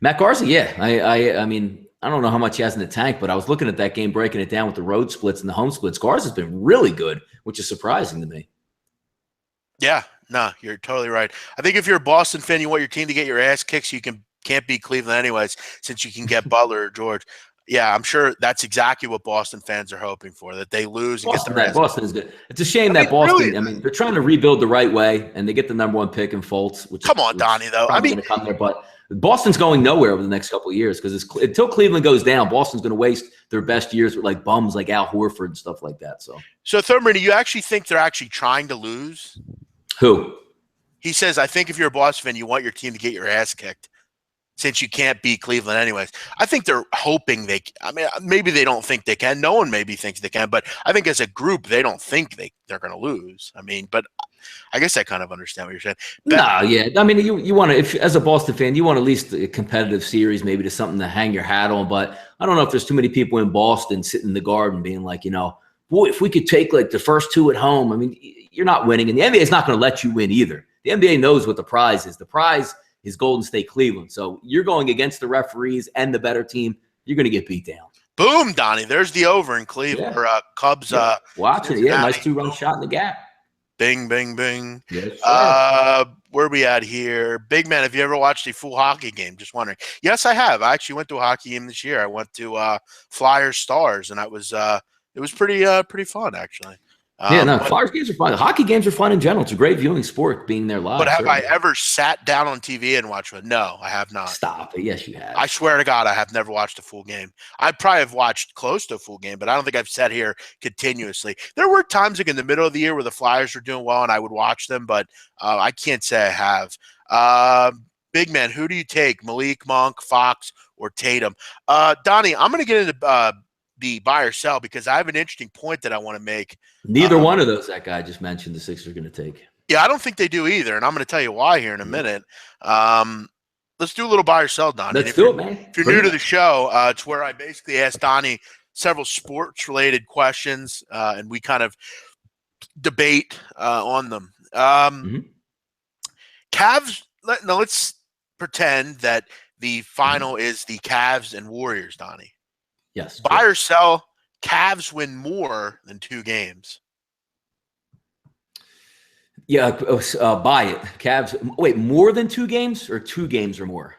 B: Matt Garza, yeah. I mean, I don't know how much he has in the tank, but I was looking at that game, breaking it down with the road splits and the home splits. Garza's been really good, which is surprising to me.
A: Yeah, no, you're totally right. I think if you're a Boston fan, you want your team to get your ass kicked so you can't beat Cleveland anyways, since you can get Butler or George. Yeah, I'm sure that's exactly what Boston fans are hoping for, that they lose and
B: Boston,
A: get their ass.
B: Boston is good. It's a shame that Boston, really, I mean, they're trying to rebuild the right way, and they get the number 1 pick in Fultz.
A: Donnie, though. I mean,
B: come there, but Boston's going nowhere over the next couple of years because until Cleveland goes down, Boston's going to waste their best years with like bums like Al Horford and stuff like that. So
A: Thurman, do you actually think they're actually trying to lose?
B: Who?
A: He says, I think if you're a Boston fan, you want your team to get your ass kicked. since you can't beat Cleveland anyways. I think they're hoping maybe they don't think they can. No one maybe thinks they can, but I think as a group, they don't think they're going to lose. I mean, but I guess I kind of understand what you're saying.
B: No, yeah. I mean, you want to, if as a Boston fan, you want at least a competitive series, maybe to something to hang your hat on. But I don't know if there's too many people in Boston sitting in the Garden being like, boy, if we could take like the first two at home. I mean, you're not winning, and the NBA is not going to let you win either. The NBA knows what the prize is. The prize is Golden State Cleveland. So you're going against the referees and the better team. You're going to get beat down.
A: Boom, Donnie. There's the over in Cleveland.
B: Yeah.
A: Or Cubs.
B: Yeah. Watching it. Yeah, nice 2-run shot in the gap.
A: Bing, bing, bing.
B: Yes,
A: where are we at here? Big man, have you ever watched a full hockey game? Just wondering. Yes, I have. I actually went to a hockey game this year. I went to Flyers Stars, and it was pretty fun, actually.
B: Flyers games are fun. Hockey games are fun in general. It's a great viewing sport being there live.
A: But have I ever sat down on TV and watched one? No, I have not.
B: Stop it. Yes, you have.
A: I swear to God, I have never watched a full game. I probably have watched close to a full game, but I don't think I've sat here continuously. There were times like in the middle of the year where the Flyers were doing well and I would watch them, but I can't say I have. Big man, who do you take? Malik Monk, Fox, or Tatum? Donnie, I'm going to get into the buy or sell because I have an interesting point that I want to make.
B: Neither one of those that guy just mentioned the Sixers are going to take.
A: Yeah, I don't think they do either, and I'm going to tell you why here in a minute. Let's do a little buy or sell, Donnie.
B: Let's do it, man.
A: If you're new to the show, it's where I basically ask Donnie several sports-related questions, and we kind of debate on them. Cavs. Let's pretend that the final is the Cavs and Warriors, Donnie.
B: Yes.
A: Buy or sell, Cavs win more than 2 games.
B: Yeah, buy it. Cavs, wait, more than 2 games or 2 games or more?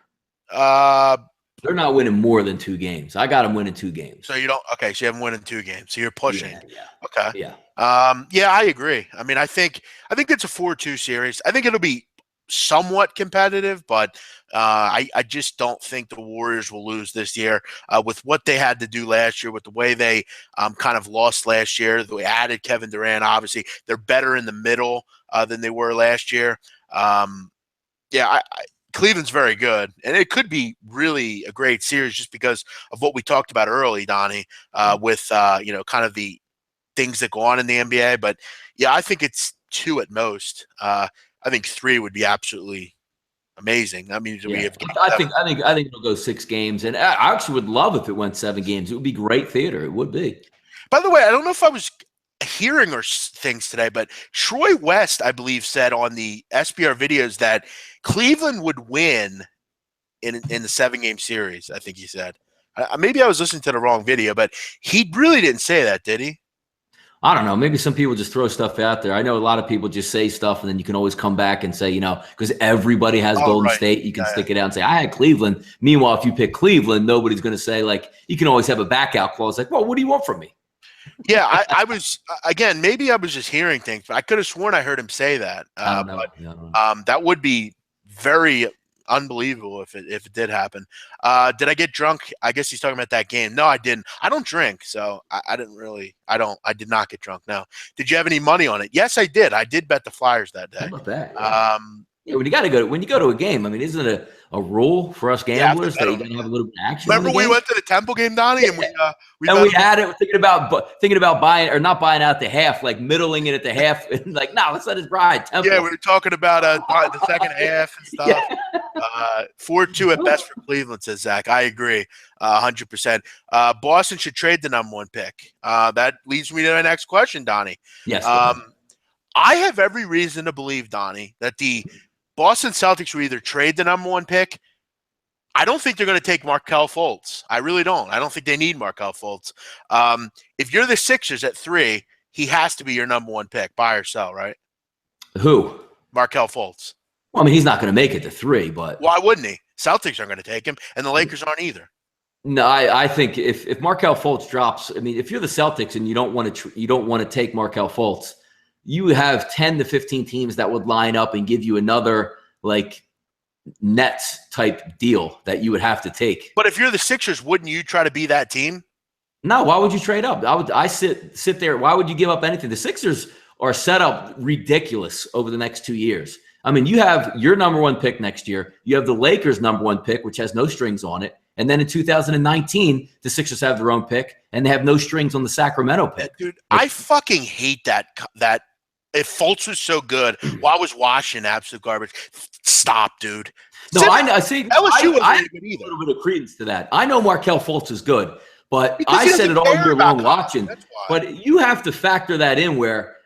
A: They're
B: not winning more than 2 games. I got them winning 2 games.
A: So you don't, okay, so you haven't winning 2 games. So you're pushing.
B: Yeah.
A: Okay.
B: Yeah.
A: Yeah, I agree. I mean, I think it's a 4-2 series. I think it'll be somewhat competitive, but I just don't think the Warriors will lose this year with what they had to do last year, with the way they kind of lost last year. They added Kevin Durant, obviously. They're better in the middle than they were last year. Cleveland's very good, and it could be really a great series just because of what we talked about early, Donnie, with kind of the things that go on in the NBA. But yeah, I think it's 2 at most. I think 3 would be absolutely amazing. I mean,
B: I think it'll go 6 games, and I actually would love if it went 7 games. It would be great theater. It would be.
A: By the way, I don't know if I was hearing or things today, but Troy West, I believe, said on the SBR videos that Cleveland would win in the 7-game series. I think he said. Maybe I was listening to the wrong video, but he really didn't say that, did he?
B: I don't know. Maybe some people just throw stuff out there. I know a lot of people just say stuff, and then you can always come back and say, because everybody has Golden State, you can stick it out and say, I had Cleveland. Meanwhile, if you pick Cleveland, nobody's going to say, like, you can always have a back out clause like, well, what do you want from me?
A: Yeah, I was, again, maybe I was just hearing things, but I could have sworn I heard him say that. That would be very unbelievable if it did happen. Did I get drunk? I guess he's talking about that game. No, I didn't. I don't drink, so I did not get drunk. No. Did you have any money on it? Yes, I did. I did bet the Flyers that day.
B: How about that? Yeah. When you go to a game, I mean, isn't it a rule for us gamblers that you got to have a little action?
A: Remember we went to the Temple game, Donnie, and
B: we had it thinking about buying or not buying out the half, like middling it at the half, and like, no, let's let us ride Temple.
A: Yeah, we were talking about the second half and stuff. Yeah. 4-2 at best for Cleveland, says Zach. I agree, 100%. Boston should trade the number 1 pick. That leads me to my next question, Donnie.
B: Yes.
A: I have every reason to believe, Donnie, that the Boston Celtics will either trade the number 1 pick. I don't think they're going to take Markelle Fultz. I really don't. I don't think they need Markelle Fultz. If you're the Sixers at 3, he has to be your number 1 pick, buy or sell, right?
B: Who?
A: Markelle Fultz.
B: Well, I mean, he's not going to make it to 3, but
A: why wouldn't he? Celtics aren't going to take him, and the Lakers aren't either.
B: No, I think if Markelle Fultz drops, I mean, if you're the Celtics and you don't want to take Markelle Fultz, you have 10 to 15 teams that would line up and give you another like Nets type deal that you would have to take.
A: But if you're the Sixers, wouldn't you try to be that team?
B: No, why would you trade up? I sit there. Why would you give up anything? The Sixers are set up ridiculous over the next 2 years. I mean, you have your number one pick next year. You have the Lakers' number one pick, which has no strings on it. And then in 2019, the Sixers have their own pick, and they have no strings on the Sacramento pick.
A: Yeah, dude, I fucking hate that. If Fultz was so good, while I was watching absolute garbage. Stop, dude.
B: No, I know. See,
A: LSU wasn't
B: I
A: any good either.
B: A little bit of credence to that. I know Markelle Fultz is good, but I said it all year long watching. But you have to factor that in where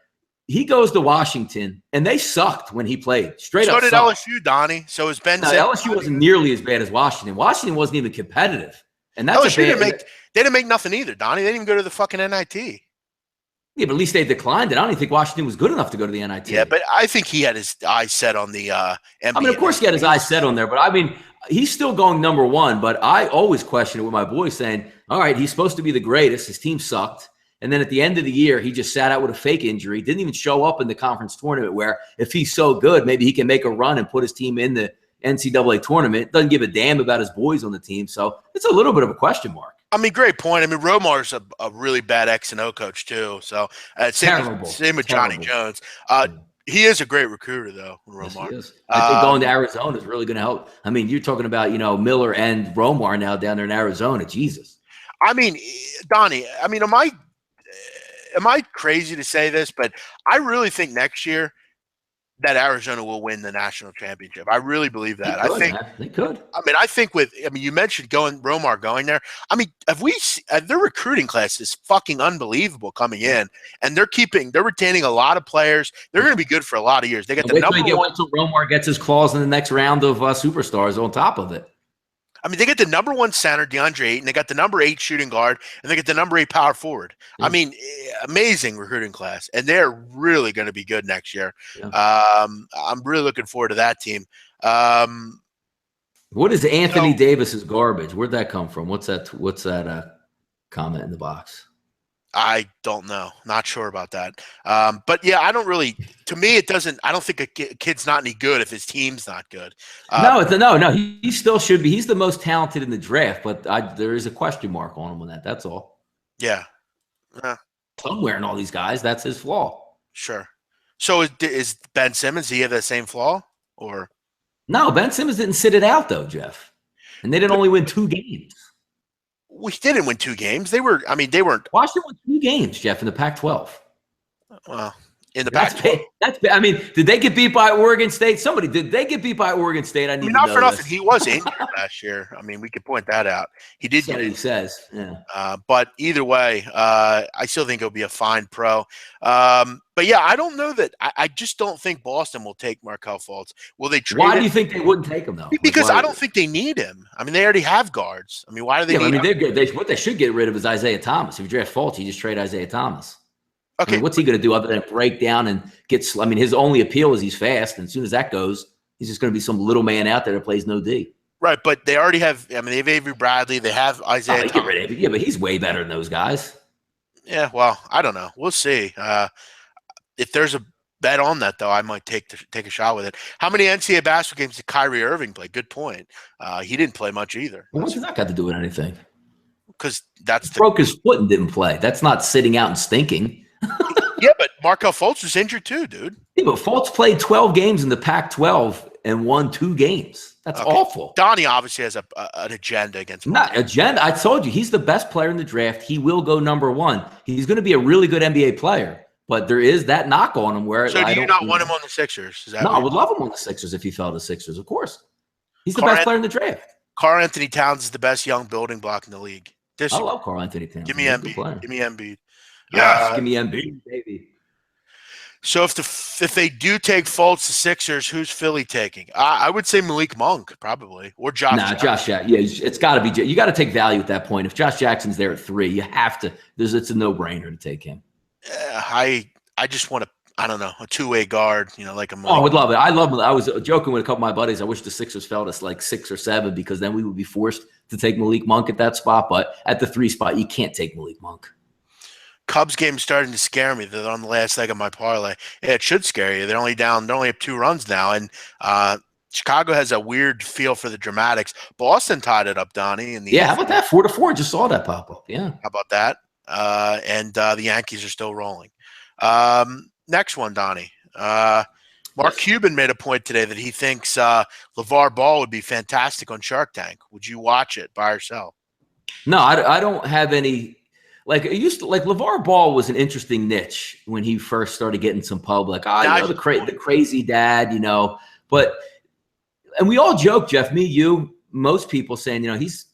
B: he goes to Washington, and they sucked when he played. Straight up.
A: So did LSU, Donnie. So is Ben.
B: LSU wasn't nearly as bad as Washington. Washington wasn't even competitive, and that's
A: LSU they didn't make nothing either, Donnie. They didn't even go to the fucking NIT.
B: Yeah, but at least they declined it. I don't even think Washington was good enough to go to the NIT.
A: Yeah, but I think he had his eyes set on the NBA.
B: I mean, of course he had his eyes set on there, but I mean, he's still going number one. But I always question it with my boys saying, all right, he's supposed to be the greatest. His team sucked. And then at the end of the year, he just sat out with a fake injury. Didn't even show up in the conference tournament where if he's so good, maybe he can make a run and put his team in the NCAA tournament. Doesn't give a damn about his boys on the team. So it's a little bit of a question mark.
A: I mean, great point. I mean, Romar's a really bad X and O coach too. So same with Johnny Jones. He is a great recruiter though, Romar.
B: Yes, I think going to Arizona is really going to help. I mean, you're talking about Miller and Romar now down there in Arizona. Jesus.
A: I mean, Donnie. I mean, am I crazy to say this? But I really think next year that Arizona will win the national championship. I really believe that. I think
B: they could.
A: I mean, you mentioned Romar going there. I mean, their recruiting class is fucking unbelievable coming in, and they're retaining a lot of players. They're going to be good for a lot of years. They got the number one.
B: Until Romar gets his claws in the next round of superstars on top of it.
A: I mean, they get the number one center, DeAndre Ayton. They got the number 8 shooting guard, and they get the number 8 power forward. Yeah. I mean, amazing recruiting class, and they're really going to be good next year. Yeah. I'm really looking forward to that team.
B: What is Anthony Davis's garbage? Where'd that come from? What's that comment in the box?
A: I don't know. Not sure about that. But yeah, I don't really. To me, it doesn't. I don't think a kid's not any good if his team's not good.
B: No. He still should be. He's the most talented in the draft, but there is a question mark on him on that. That's all.
A: Yeah.
B: Somewhere in all these guys, that's his flaw.
A: Sure. So is Ben Simmons? Do he have that same flaw, or
B: no? Ben Simmons didn't sit it out though, Jeff, and they didn't only win 2 games.
A: We didn't win 2 games. They weren't.
B: Washington won 2 games, Jeff, in the Pac-12.
A: Well, in the Pac-12.
B: I mean, did they get beat by Oregon State? Did they get beat by Oregon State?
A: Not for nothing. He was injured last year. I mean, we could point that out. He did.
B: He says. Yeah.
A: But either way, I still think he'll be a fine pro. But yeah, I don't know that. I just don't think Boston will take Markelle Fultz. Will they trade him?
B: Why do you think they wouldn't take him though?
A: Because I don't think they need him. I mean, they already have guards. I mean, why do they need him?
B: They're good. What they should get rid of is Isaiah Thomas. If you draft Fultz, you just trade Isaiah Thomas.
A: Okay.
B: I mean, what's he going to do other than break down and get? I mean, his only appeal is he's fast, and as soon as that goes, he's just going to be some little man out there that plays no D.
A: Right, but they already have. I mean, they have Avery Bradley. They have Isaiah.
B: Get rid of him. Yeah, but he's way better than those guys.
A: Yeah, well, I don't know. We'll see. If there's a bet on that, though, I might take a shot with it. How many NCAA basketball games did Kyrie Irving play? Good point. He didn't play much either.
B: Well, what's that got to do with anything?
A: Because that's
B: broke his foot and didn't play. That's not sitting out and stinking.
A: Yeah, but Markelle Fultz was injured too, dude.
B: Yeah, but Fultz played 12 games in the Pac-12 and won 2 games. That's awful.
A: Donnie obviously has an agenda against.
B: Not agenda. I told you he's the best player in the draft. He will go number 1. He's going to be a really good NBA player, but there is that knock on him where.
A: So do you not want him on the Sixers?
B: No, I would love him on the Sixers if he fell to the Sixers. Of course, he's the best player in the draft.
A: Karl Anthony Towns is the best young building block in the league.
B: I love Karl Anthony Towns.
A: Give me Embiid. Give me Embiid.
B: Yes, give me Embiid, baby.
A: So if they do take Fultz to Sixers, who's Philly taking? I would say Malik Monk probably, or Josh.
B: Josh Jackson. Yeah, it's got to be. You got to take value at that point. If Josh Jackson's there at 3, you have to. It's a no-brainer to take him.
A: I just want a 2-way guard. Like a. Malik.
B: Oh, I would love it. I love it. I was joking with a couple of my buddies. I wish the Sixers fell to like 6 or 7 because then we would be forced to take Malik Monk at that spot. But at the 3 spot, you can't take Malik Monk.
A: Cubs game starting to scare me. They're on the last leg of my parlay. Yeah, it should scare you. They're only have 2 runs now, and Chicago has a weird feel for the dramatics. Boston tied it up, Donnie.
B: How about that? 4-4. Just saw that pop up. Yeah.
A: How about that? And the Yankees are still rolling. Next one, Donnie. Mark Cuban made a point today that he thinks LeVar Ball would be fantastic on Shark Tank. Would you watch it by yourself?
B: No, I don't have any. Like it used to, like LeVar Ball was an interesting niche when he first started getting some public. The crazy dad, But and we all joke, Jeff, me, you, most people saying, he's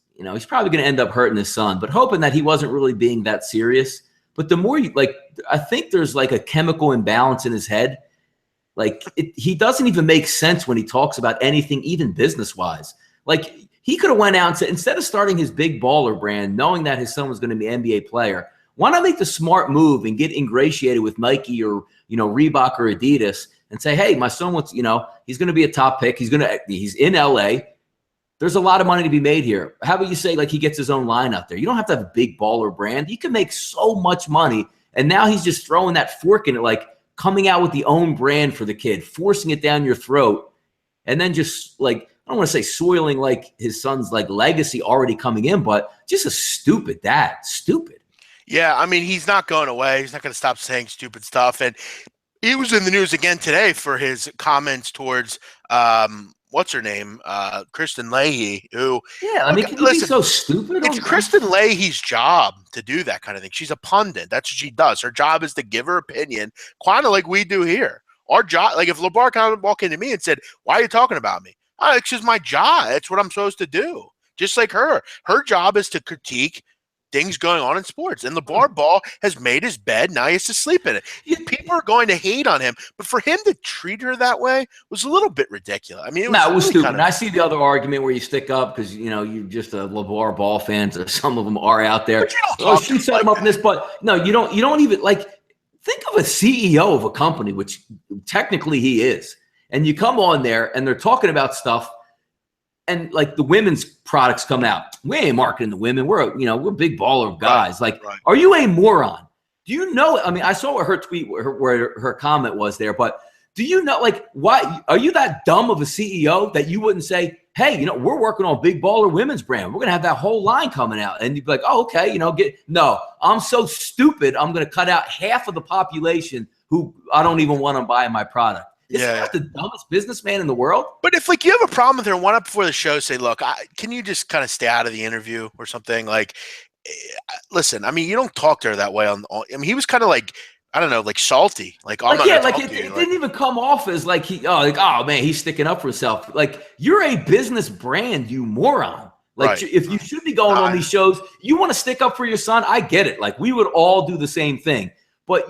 B: probably going to end up hurting his son, but hoping that he wasn't really being that serious. But the more I think there's like a chemical imbalance in his head. Like he doesn't even make sense when he talks about anything, even business wise. Like he could have went out and said, instead of starting his big baller brand, knowing that his son was going to be an NBA player, why not make the smart move and get ingratiated with Nike or, Reebok or Adidas and say, hey, my son wants, he's going to be a top pick. He's in LA. There's a lot of money to be made here. How about you say like he gets his own line out there? You don't have to have a big baller brand. You can make so much money. And now he's just throwing that fork in it, like coming out with the own brand for the kid, forcing it down your throat. And then just like, I don't want to say soiling like his son's like legacy already coming in, but just a stupid dad. Stupid.
A: Yeah, I mean, he's not going away. He's not going to stop saying stupid stuff. And he was in the news again today for his comments towards what's her name? Kristen Leahy, who
B: can you be so stupid?
A: It's Kristen Leahy's job to do that kind of thing. She's a pundit. That's what she does. Her job is to give her opinion, kind of like we do here. Our job, like if LeVar kind of walked into me and said, why are you talking about me? It's just my job. It's what I'm supposed to do. Just like her. Her job is to critique things going on in sports. And LeVar Ball has made his bed. Now he has to sleep in it. People are going to hate on him. But for him to treat her that way was a little bit ridiculous. I mean, it was
B: really stupid. And I see the other argument where you stick up because, you're just a LeVar Ball fan. So some of them are out there. She set him up in this. But no, you don't even like think of a CEO of a company, which technically he is. And you come on there and they're talking about stuff and like the women's products come out. We ain't marketing the women. We're big baller guys. Right. Are you a moron? Do you know? I mean, I saw what her tweet, where her comment was there, but do you know, like, why are you that dumb of a CEO that you wouldn't say, hey, we're working on big baller women's brand. We're going to have that whole line coming out. And you'd be like, oh, okay, no, I'm so stupid. I'm going to cut out half of the population who I don't even want to buy my product. Isn't that the dumbest businessman in the world?
A: But if you have a problem with her, why not before the show say, look, can you just kind of stay out of the interview or something? Like, listen, I mean, you don't talk to her that way. I mean, he was kind of like, I don't know, like salty. Like, it
B: didn't even come off as like oh man, he's sticking up for himself. Like, you're a business brand, you moron. Like, if you should be going on these shows, you want to stick up for your son. I get it. Like, we would all do the same thing, but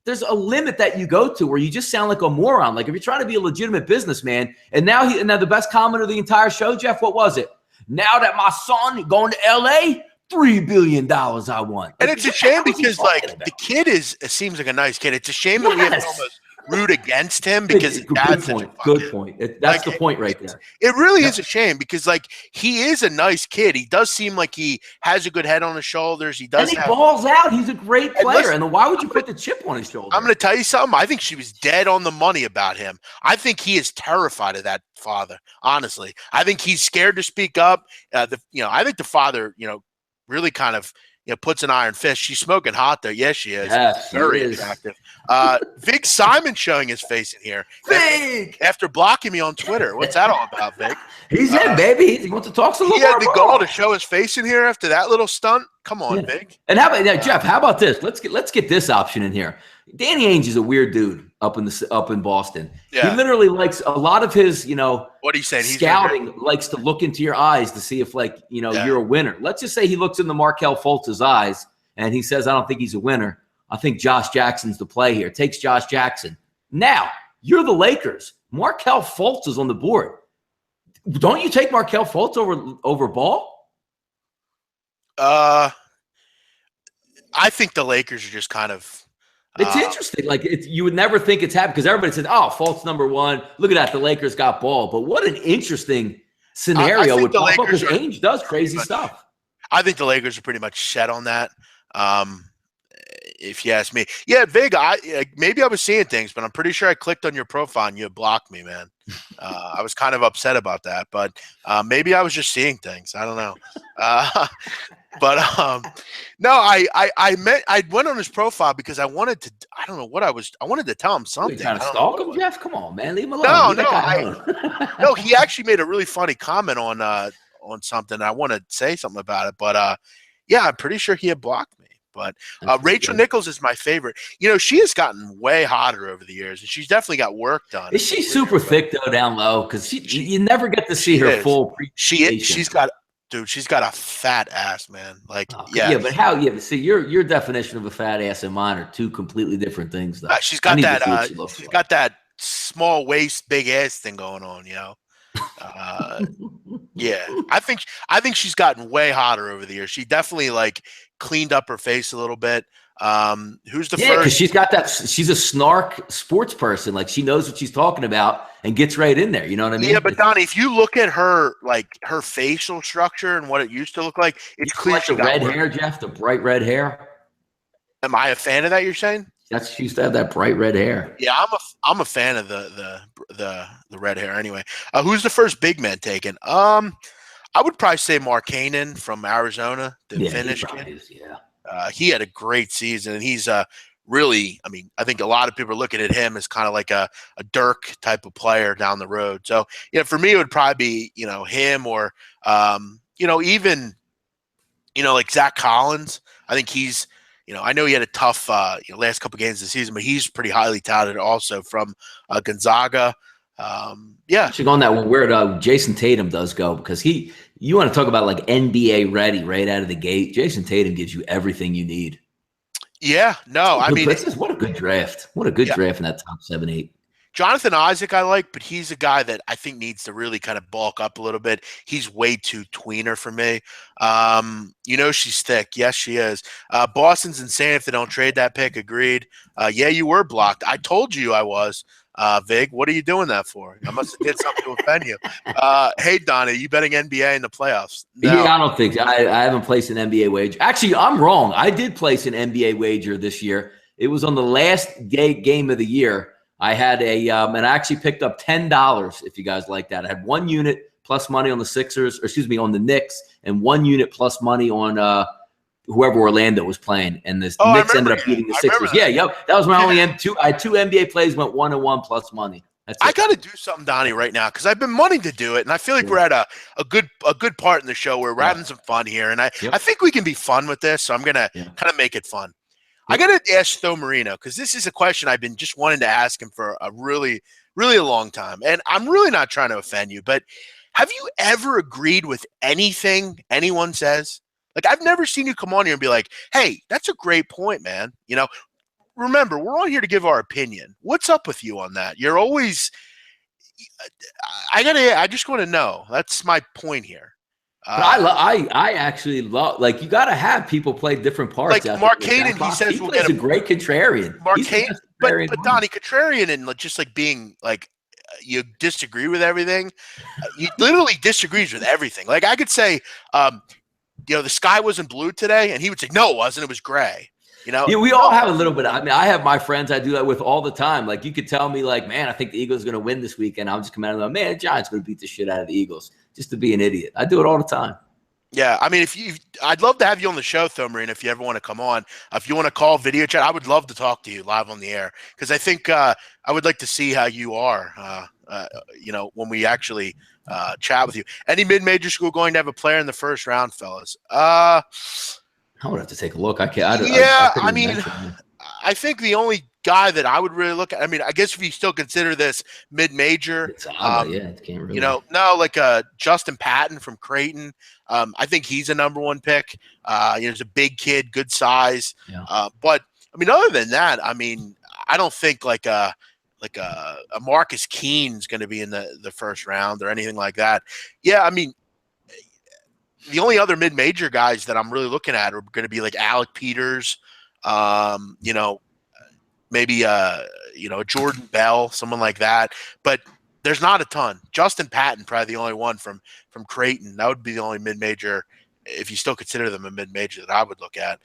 B: there's a limit that you go to where you just sound like a moron. Like if you're trying to be a legitimate businessman, and now the best comment of the entire show, Jeff, what was it? Now that my son going to LA, $3 billion I want.
A: And it's a shame because the kid seems like a nice kid. It's a shame that we have to almost root against him because
B: good point. That's the point right there.
A: It really is a shame because he is a nice kid. He does seem like he has a good head on his shoulders. He
B: balls out. He's a great player. And why would you put the chip on his shoulder?
A: I'm going to tell you something. I think she was dead on the money about him. I think he is terrified of that father. Honestly, I think he's scared to speak up. I think the father, really kind of puts an iron fist. She's smoking hot though. Yes, she is.
B: Yes,
A: very attractive. Vig Simon showing his face in here.
B: Vig!
A: After blocking me on Twitter. What's that all about, Vig?
B: He's in, baby. He wants to talk some.
A: He had the gall to show his face in here after that little stunt. Come on, Vig.
B: And how about Jeff? How about this? Let's get this option in here. Danny Ainge is a weird dude up in Boston. Yeah. He literally likes a lot of his, what
A: are you saying?
B: Scouting likes to look into your eyes to see if you're a winner. Let's just say he looks into Markelle Fultz's eyes and he says, I don't think he's a winner. I think Josh Jackson's the play here. Takes Josh Jackson. Now, you're the Lakers. Markelle Fultz is on the board. Don't you take Markelle Fultz over Ball?
A: I think the Lakers are just kind of
B: it's interesting. Like you would never think it's happened because everybody said, "Oh, Fultz number one. Look at that. The Lakers got Ball." But what an interesting scenario would pop up because Ainge does crazy stuff.
A: I think the Lakers are pretty much set on that. If you ask me, yeah, Vig. Maybe I was seeing things, but I'm pretty sure I clicked on your profile and you blocked me, man. I was kind of upset about that, but maybe I was just seeing things. I don't know. But no, I went on his profile because I wanted to. I don't know what I wanted to tell him something.
B: You trying to stalk him, Jeff? Come on, man, leave him alone.
A: No. He actually made a really funny comment on something. I want to say something about it, but yeah, I'm pretty sure he had blocked me. But Rachel Nichols is my favorite. She has gotten way hotter over the years, and she's definitely got work done.
B: Is she super thick though down low? Because you never get to see her full.
A: She's got a fat ass, man. Like,
B: yeah, but how? Yeah, but see, your definition of a fat ass and mine are two completely different things, though.
A: She's got that. She's got that small waist, big ass thing going on. Yeah, I think she's gotten way hotter over the years. She definitely cleaned up her face a little bit. Who's the first? Yeah,
B: because she's got that. She's a snark sports person. Like, she knows what she's talking about and gets right in there. You know what I mean?
A: Yeah, but Donnie, if you look at her, her facial structure and what it used to look like, it's clear.
B: Like the red hair, Jeff, the bright red hair.
A: Am I a fan of that? You're saying?
B: She used to have that bright red hair.
A: Yeah, I'm a fan of the red hair. Anyway, who's the first big man taken? I would probably say Mark Cannon from Arizona, the Finnish kid. He had a great season, and he's really. I mean, I think a lot of people are looking at him as kind of like a Dirk type of player down the road. So, for me, it would probably be him or even like Zach Collins. I think he's. I know he had a tough last couple games of the season, but he's pretty highly touted also from Gonzaga. Yeah.
B: Should go on that one where Jason Tatum does go, because you want to talk about NBA ready right out of the gate. Jason Tatum gives you everything you need.
A: Yeah. No, I mean,
B: what a good draft. What a good draft in that top 7-8.
A: Jonathan Isaac I like, but he's a guy that I think needs to really kind of bulk up a little bit. He's way too tweener for me. She's thick. Yes, she is. Boston's insane if they don't trade that pick. Agreed. Yeah, you were blocked. I told you I was. Vig, what are you doing that for? I must have did something to offend you. Hey, Donnie, you betting NBA in the playoffs? No.
B: Yeah, I don't think I haven't placed an NBA wager. Actually, I'm wrong. I did place an NBA wager this year. It was on the last game of the year. I had and I actually picked up $10, if you guys like that. I had 1 unit plus money on the on the Knicks, and 1 unit plus money on whoever Orlando was playing. And the Knicks ended up beating the Sixers. Yeah, yep. That was my only two. I had 2 NBA plays, went 1-1 plus money.
A: I got to do something, Donnie, right now, because I've been wanting to do it, and I feel like we're at a good part in the show where we're having some fun here, and I think we can be fun with this, so I'm going to kind of make it fun. I got to ask Tho Marino, because this is a question I've been just wanting to ask him for a really, really a long time. And I'm really not trying to offend you, but have you ever agreed with anything anyone says? I've never seen you come on here and be like, hey, that's a great point, man. Remember, we're all here to give our opinion. What's up with you on that? You're always – I just want to know. That's my point here.
B: I actually love, you got to have people play different parts.
A: Like Mark Cannon, he says
B: he plays a great contrarian.
A: Mark Cannon, but Donnie, contrarian and just being you disagree with everything. He literally disagrees with everything. I could say, the sky wasn't blue today, and he would say, no, it wasn't. It was gray.
B: Yeah, we all have a little bit. I mean, I have my friends I do that with all the time. You could tell me, man, I think the Eagles are going to win this weekend. I'll just come out and go, man, Giants going to beat the shit out of the Eagles, just to be an idiot. I do it all the time.
A: Yeah, I mean, I'd love to have you on the show, Tho Marino, if you ever want to come on. If you want to call video chat, I would love to talk to you live on the air, because I think I would like to see how you are, when we actually chat with you. Any mid-major school going to have a player in the first round, fellas?
B: I would have to take a look. I can't.
A: I think the only guy that I would really look at, I guess if you still consider this mid-major,
B: it can't really.
A: Justin Patton from Creighton. I think he's a number 1 pick. He's a big kid, good size.
B: Yeah.
A: But other than that, I don't think a Marcus Keene's going to be in the first round or anything like that. Yeah, the only other mid-major guys that I'm really looking at are going to be Alec Peters, maybe Jordan Bell, someone like that. But there's not a ton. Justin Patton, probably the only one from Creighton. That would be the only mid-major, if you still consider them a mid-major, that I would look at.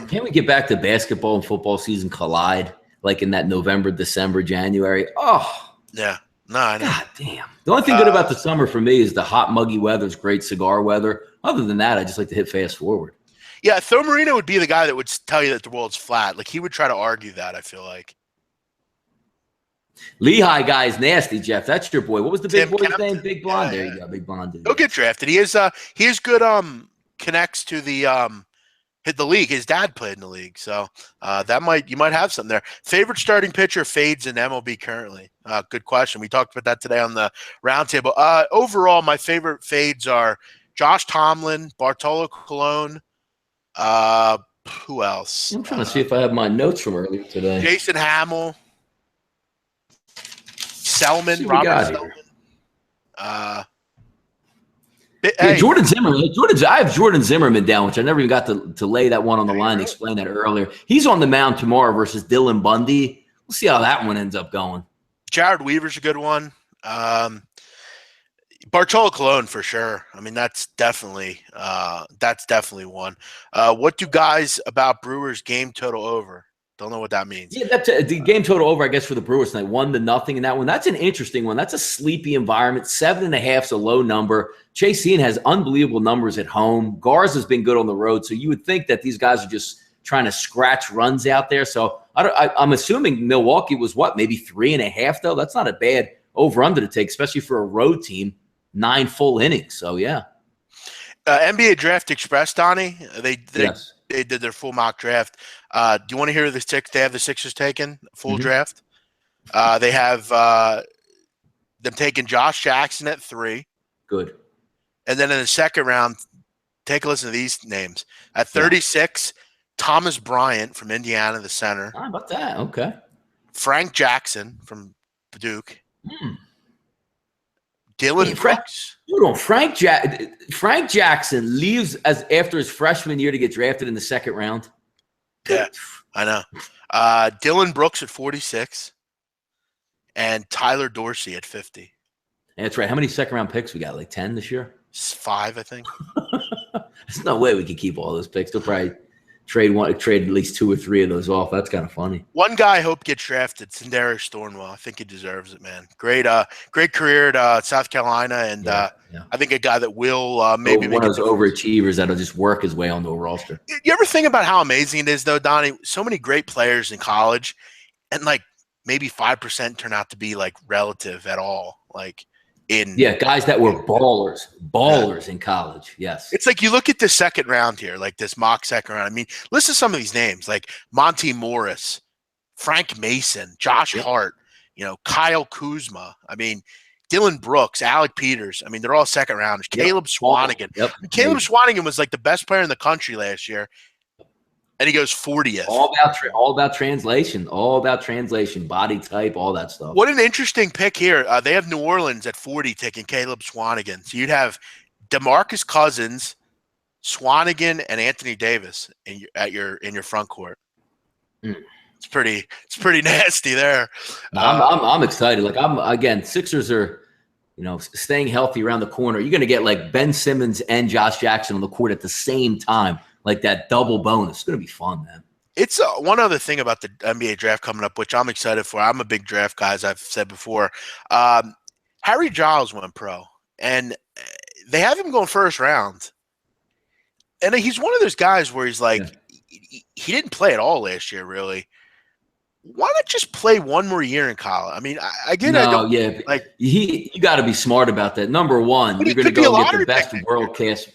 B: Can we get back to basketball and football season collide, in that November, December, January? Oh,
A: yeah. No, I know.
B: God damn. The only thing good about the summer for me is the hot, muggy weather is great cigar weather. Other than that, I just like to hit fast forward.
A: Yeah, Tho Marino would be the guy that would tell you that the world's flat. Like, he would try to argue that, I feel like.
B: Lehigh guy is nasty, Jeff. That's your boy. What was the big
A: Tim
B: boy's
A: Kempton.
B: name? Big Blonde.
A: Yeah,
B: There
A: yeah.
B: you go, Big Blonde.
A: He'll get drafted. He is good connects to the hit the league. His dad played in the league, so you might have something there. Favorite starting pitcher fades in MLB currently. Good question. We talked about that today on the roundtable. Overall, my favorite fades are Josh Tomlin, Bartolo Colon. Who else?
B: I'm trying to see if I have my notes from earlier today.
A: Jason Hamill, Selman, Robert Selman.
B: Jordan Zimmerman. I have Jordan Zimmerman down, which I never even got to lay that one on the line. Explain that earlier. He's on the mound tomorrow versus Dylan Bundy. We'll see how that one ends up going.
A: Jared Weaver's a good one. Bartolo Colon for sure. I mean, that's definitely one. What do guys about Brewers game total over? Don't know what that means.
B: Yeah, that's the game total over, I guess, for the Brewers tonight. 1-0 in that one. That's an interesting one. That's a sleepy environment. 7.5 is a low number. Chase Ian has unbelievable numbers at home. Garza's been good on the road, so you would think that these guys are just trying to scratch runs out there. So I'm assuming Milwaukee was maybe 3.5 though. That's not a bad over/under to take, especially for a road team. 9 full innings. So yeah.
A: NBA Draft Express, Donnie. They did their full mock draft. Do you want to hear they have the Sixers taken full draft? They have them taking Josh Jackson at 3.
B: Good.
A: And then in the second round, take a listen to these names. At 36, Thomas Bryant from Indiana, the center.
B: How about that? Okay.
A: Frank Jackson from Duke. Dylan Brooks. Frank Jackson leaves after his freshman year to get drafted in the second round. Yeah, I know. Dylan Brooks at 46 and Tyler Dorsey at 50.
B: That's right. How many second-round picks we got? Like 10 this year?
A: 5, I think.
B: There's no way we could keep all those picks. They'll probably trade at least 2 or 3 of those off. That's kind of funny. One
A: guy I hope gets drafted, Sindarius Thornwell. I think he deserves it, man. Great career at South Carolina, and I think a guy that will maybe
B: one of those overachievers that'll just work his way onto a roster.
A: You ever think about how amazing it is, though, Donnie? So many great players in college, and like maybe 5% turn out to be like relative at all. Like
B: guys that were ballers in college. Yes.
A: It's like you look at the second round here, like this mock second round. I mean, listen to some of these names like Monty Morris, Frank Mason, Josh Hart, Kyle Kuzma. I mean, Dylan Brooks, Alec Peters. I mean, they're all second rounders. Caleb Swanigan.
B: Yep.
A: Caleb Swanigan was like the best player in the country last year. And he goes 40th.
B: All about translation. All about translation, body type, all that stuff.
A: What an interesting pick here. They have New Orleans at 40 taking Caleb Swanigan. So you'd have DeMarcus Cousins, Swanigan, and Anthony Davis in your front court. It's pretty nasty there.
B: I'm excited. Like Sixers are, staying healthy around the corner. You're going to get like Ben Simmons and Josh Jackson on the court at the same time. Like that double bonus. It's going to be fun, man.
A: It's one other thing about the NBA draft coming up, which I'm excited for. I'm a big draft guy, as I've said before. Harry Giles went pro, and they have him going first round. And he's one of those guys where he's like, he didn't play at all last year, really. Why not just play one more year in college? I mean,
B: you got to be smart about that. Number one, you're going to go get the best world class,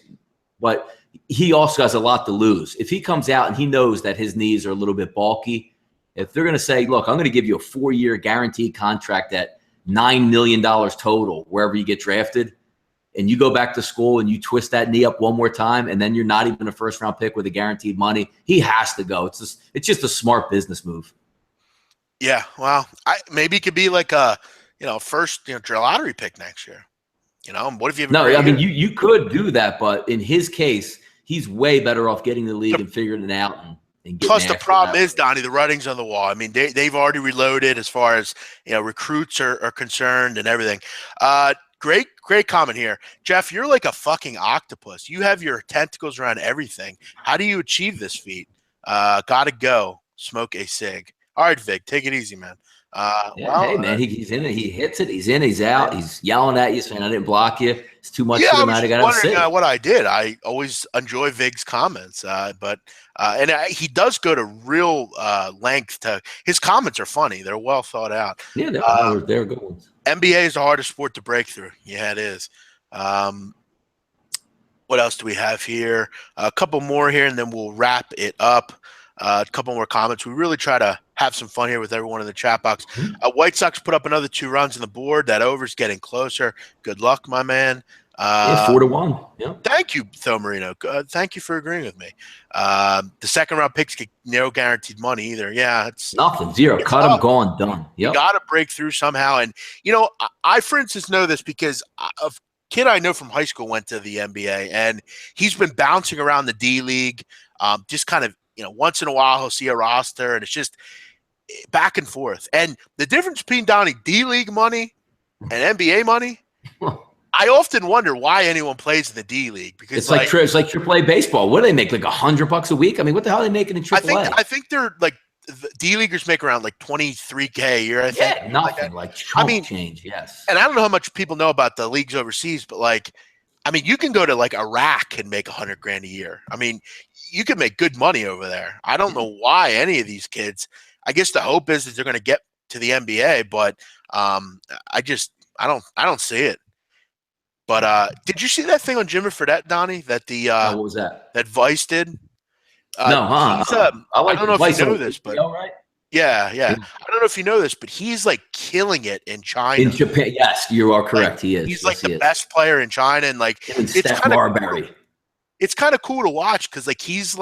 B: but he also has a lot to lose. If he comes out and he knows that his knees are a little bit bulky, if they're going to say, look, I'm going to give you a 4-year guaranteed contract at $9 million total wherever you get drafted, and you go back to school and you twist that knee up one more time, and then you're not even a first-round pick with a guaranteed money, he has to go. It's just a smart business move.
A: Yeah, well, maybe it could be like a first lottery pick next year. What if you have
B: you could do that, but in his case, he's way better off getting the league and figuring it out. And
A: plus, the problem is, Donnie, the writing's on the wall. I mean, they've already reloaded as far as recruits are concerned and everything. Great comment here, Jeff. You're like a fucking octopus. You have your tentacles around everything. How do you achieve this feat? Gotta go smoke a cig. All right, Vic, take it easy, man.
B: Hey, man, he's in it. He hits it. He's in. He's out. He's yelling at you, saying, "I didn't block you. It's too much for the night. I got to
A: wondering
B: sit."
A: what I did. I always enjoy Vig's comments, he does go to real length. His comments are funny. They're well thought out.
B: Yeah, they're good ones.
A: NBA is the hardest sport to break through. Yeah, it is. What else do we have here? A couple more here, and then we'll wrap it up. A couple more comments. We really try to have some fun here with everyone in the chat box. White Sox put up another 2 runs on the board. That over's getting closer. Good luck, my man.
B: 4-1. Yeah.
A: Thank you, Tho Marino. Thank you for agreeing with me. The second round picks get no guaranteed money either. Yeah, it's
B: nothing. Zero. Cut them, gone, done. Yep.
A: You got to break through somehow. And I, for instance, know this because a kid I know from high school went to the NBA, and he's been bouncing around the D League, just kind of. Once in a while he'll see a roster, and it's just back and forth. And the difference between Donnie D League money and NBA money, I often wonder why anyone plays in the D League because
B: it's like AAA baseball. What do they make? Like $100 a week? I mean, what the hell are they making in AAA?
A: I think they're like the D leaguers make around like $23K a year. I think.
B: Yeah, nothing like chump change. Yes.
A: And I don't know how much people know about the leagues overseas, but you can go to like Iraq and make $100,000 a year. I mean, you can make good money over there. I don't know why any of these kids. I guess the hope is that they're going to get to the NBA, but I don't see it. But did you see that thing on Jimmy Fredette, Donnie? That
B: what was that?
A: That Vice did?
B: No,
A: I don't know if you know this, but
B: right?
A: Yeah. I don't know if you know this, but he's like killing it in China.
B: In Japan, yes, you are correct. He is.
A: He's like the best player in China, and it's kind of cool to watch because he's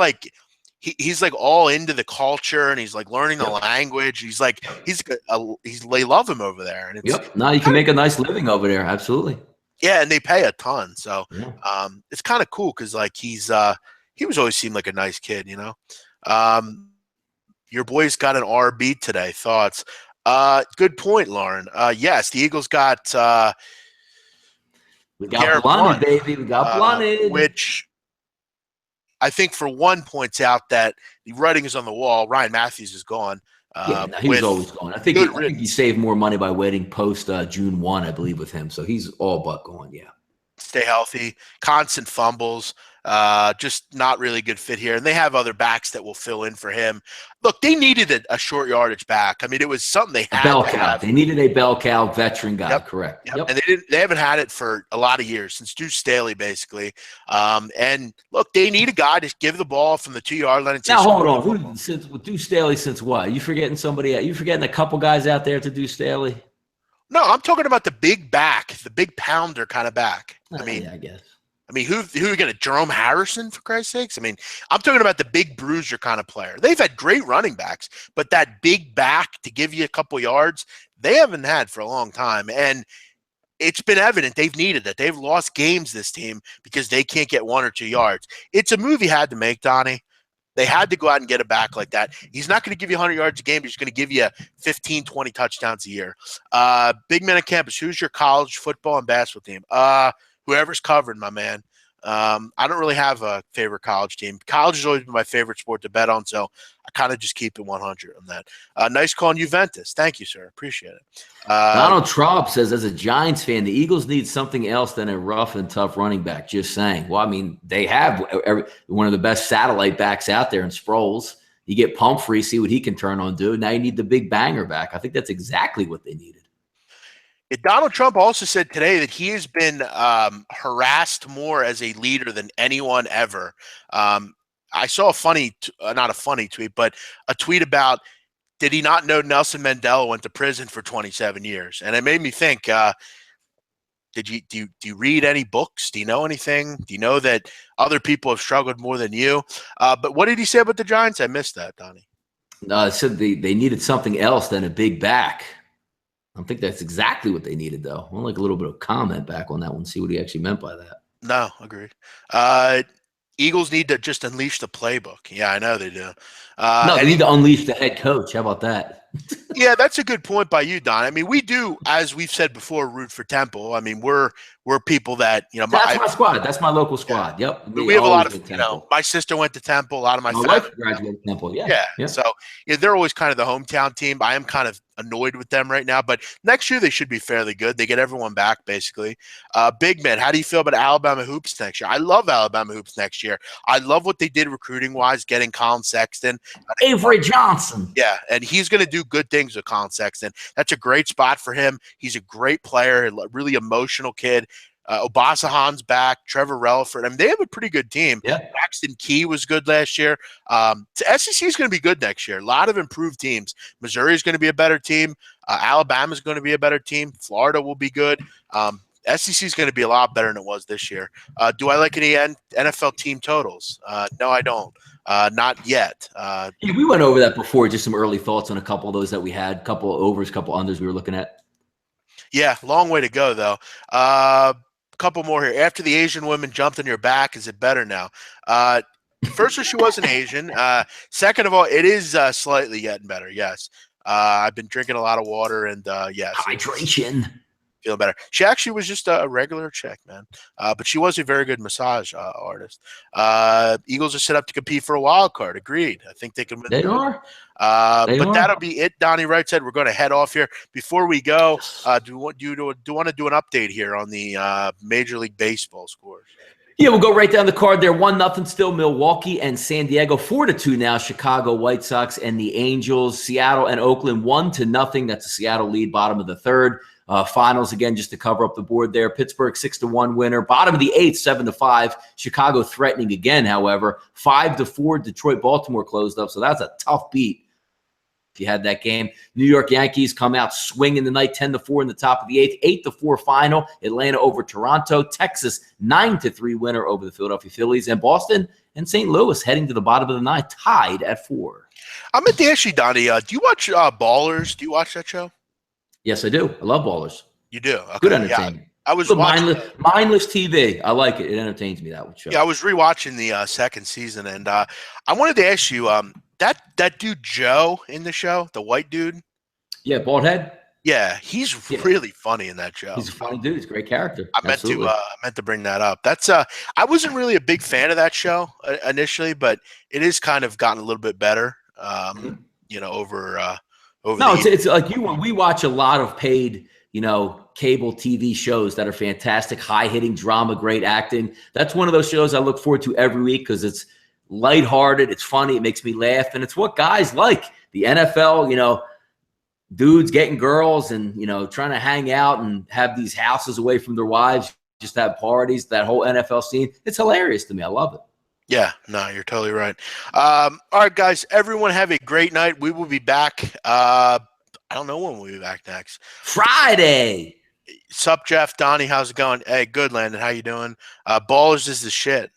A: all into the culture, and he's like learning the language. They love him over there, and
B: now you can make a nice living over there. Absolutely.
A: Yeah, and they pay a ton, so it's kind of cool because he was always seemed like a nice kid, Your boys got an RB today. Thoughts? Good point, Lauren. Yes, the Eagles got
B: we got blunted, baby. We got blunted.
A: Which I think for one points out that the writing is on the wall. Ryan Matthews is gone.
B: He was always gone. I think he saved more money by waiting post June 1, I believe, with him. So he's all but gone. Yeah.
A: Stay healthy. Constant fumbles. Just not really good fit here. And they have other backs that will fill in for him. Look, they needed a short yardage back. I mean, it was something they had.
B: Bell cow. They needed a bell cow veteran guy. Yep. Correct.
A: Yep. And they haven't had it for a lot of years, since Deuce Staley, basically. And look, they need a guy to give the ball from the 2-yard line.
B: Now hold on. With Deuce Staley, since what? You forgetting somebody? You forgetting a couple guys out there to Deuce Staley?
A: No, I'm talking about the big back, the big pounder kind of back.
B: I guess.
A: I mean, who are going to Jerome Harrison, for Christ's sakes? I mean, I'm talking about the big bruiser kind of player. They've had great running backs, but that big back to give you a couple yards, they haven't had for a long time. And it's been evident they've needed it. They've lost games, this team, because they can't get 1 or 2 yards. It's a move he had to make, Donnie. They had to go out and get a back like that. He's not going to give you 100 yards a game. He's going to give you 15, 20 touchdowns a year. Big man on campus, who's your college football and basketball team? Whoever's covered, my man. I don't really have a favorite college team. College has always been my favorite sport to bet on, so I kind of just keep it 100 on that. Nice call on Juventus. Thank you, sir. Appreciate it.
B: Donald Trump says, as a Giants fan, the Eagles need something else than a rough and tough running back. Just saying. Well, I mean, they have one of the best satellite backs out there in Sproles. You get Pumphrey, see what he can turn on, do. Now you need the big banger back. I think that's exactly what they needed.
A: Donald Trump also said today that he has been harassed more as a leader than anyone ever. I saw not a funny tweet, but a tweet about, did he not know Nelson Mandela went to prison for 27 years? And it made me think, do you read any books? Do you know anything? Do you know that other people have struggled more than you? But what did he say about the Giants? I missed that, Donnie.
B: No, it said they needed something else than a big back. I don't think that's exactly what they needed, though. I want like a little bit of comment back on that one, see what he actually meant by that.
A: No, agreed. Eagles need to just unleash the playbook. Yeah, I know they do.
B: No, they need to unleash the head coach. How about that?
A: Yeah, that's a good point by you, Don. I mean, we do, as we've said before, root for Temple. I mean, we're people that,
B: That's my squad. That's my local squad.
A: Yeah.
B: Yep.
A: We have a lot of, my sister went to Temple. A lot of my
B: My
A: family.
B: wife graduated Temple. Yeah.
A: Yeah.
B: Yeah.
A: So they're always kind of the hometown team. I am kind of annoyed with them right now, but next year they should be fairly good. They get everyone back, basically. Big man, how do you feel about Alabama hoops next year? I love Alabama hoops next year. I love what they did recruiting-wise, getting Colin Sexton.
B: Avery Johnson.
A: Yeah, and he's going to do good things with Colin Sexton. That's a great spot for him. He's a great player, a really emotional kid. Obasa Han's back, Trevor Relaford. I mean, they have a pretty good team.
B: Yeah.
A: Braxton Key was good last year. SEC is going to be good next year. A lot of improved teams. Missouri is going to be a better team. Alabama is going to be a better team. Florida will be good. SEC is going to be a lot better than it was this year. Do I like any NFL team totals? No, I don't. Not yet.
B: We went over that before. Just some early thoughts on a couple of those that we had. A couple of overs, a couple of unders we were looking at.
A: Yeah, long way to go, though. Couple more here. After the Asian woman jumped on your back, is it better now? First of all, she wasn't Asian. Second of all, it is slightly getting better. Yes. I've been drinking a lot of water, and yes.
B: Hydration.
A: Feel better. She actually was just a regular chick, man. But she was a very good massage artist. Eagles are set up to compete for a wild card. Agreed. I think they can win.
B: They are.
A: That'll be it. Donnie Wright said we're going to head off here. Before we go, do you want to do an update here on the Major League Baseball scores?
B: Yeah, we'll go right down the card there. 1-0 still Milwaukee and San Diego. 4-2 now Chicago White Sox and the Angels. Seattle and Oakland 1-0. That's a Seattle lead, bottom of the third. Finals again, just to cover up the board there. Pittsburgh 6-1 winner. Bottom of the eighth, 7-5. Chicago threatening again, however. 5-4. Detroit Baltimore closed up. So that's a tough beat. If you had that game, New York Yankees come out swinging the night, 10-4 in the top of the eighth, 8-4 final. Atlanta over Toronto. Texas 9-3 winner over the Philadelphia Phillies, and Boston and St. Louis heading to the bottom of the ninth, tied at 4.
A: I'm at the issue, Donnie. Do you watch Ballers? Do you watch that show?
B: Yes, I do. I love Ballers.
A: You do. Okay.
B: Good entertainment.
A: Yeah. I was
B: mindless TV. I like it. It entertains me, that show.
A: Yeah, I was rewatching the second season, and I wanted to ask you that dude Joe in the show, the white dude.
B: Yeah, bald head.
A: Yeah, he's really funny in that show.
B: He's a funny dude. He's a great character.
A: I meant to bring that up. That's I wasn't really a big fan of that show initially, but it is kind of gotten a little bit better. Over.
B: No, it's like you. We watch a lot of paid, cable TV shows that are fantastic, high-hitting drama, great acting. That's one of those shows I look forward to every week because it's lighthearted, it's funny, it makes me laugh, and it's what guys like. The NFL, dudes getting girls and, trying to hang out and have these houses away from their wives, just have parties, that whole NFL scene. It's hilarious to me. I love it.
A: Yeah, no, you're totally right. All right, guys, everyone have a great night. We will be back. I don't know when we'll be back next.
B: Friday.
A: Sup, Jeff, Donnie, how's it going? Hey, good, Landon. How you doing? Ballers is the shit.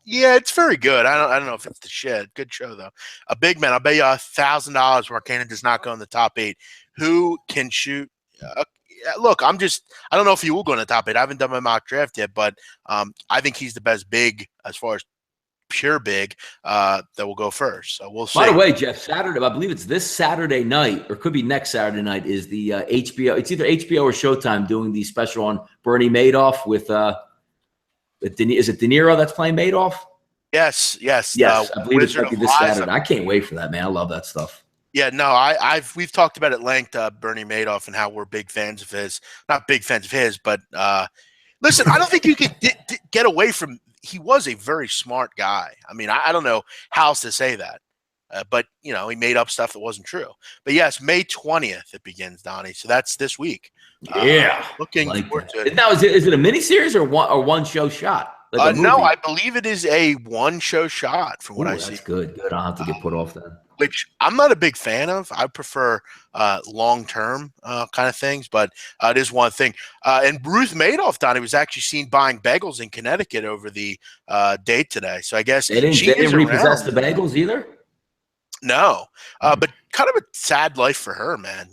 A: Yeah, it's very good. I don't know if it's the shit. Good show though. A big man. I'll bet you $1,000 Markkanen does not go in the top 8. Who can shoot? Look, I don't know if he will go in the top 8. I haven't done my mock draft yet, but I think he's the best big as far as pure big that will go first. So we'll see.
B: By the way, Jeff, Saturday, I believe it's this Saturday night, or could be next Saturday night, is the HBO. It's either HBO or Showtime doing the special on Bernie Madoff with is it De Niro that's playing Madoff?
A: Yes.
B: I believe it's going to be this Saturday. I can't wait for that, man. I love that stuff.
A: Yeah, no, we've talked about at length Bernie Madoff and how we're big fans of his. Not big fans of his, but listen, I don't think you could get away from. He was a very smart guy. I mean, I don't know how else to say that, but he made up stuff that wasn't true. But yes, May 20th it begins, Donnie. So that's this week.
B: Yeah,
A: looking forward to it.
B: Now, is it a miniseries or one show shot? Like
A: no, I believe it is a one show shot from what I see.
B: That's good. I'll have to get put off then.
A: Which I'm not a big fan of. I prefer long-term kind of things, but it is one thing. And Ruth Madoff, Donnie, was actually seen buying bagels in Connecticut over the date today. So I guess
B: they didn't repossess the bagels either?
A: No. But kind of a sad life for her, man.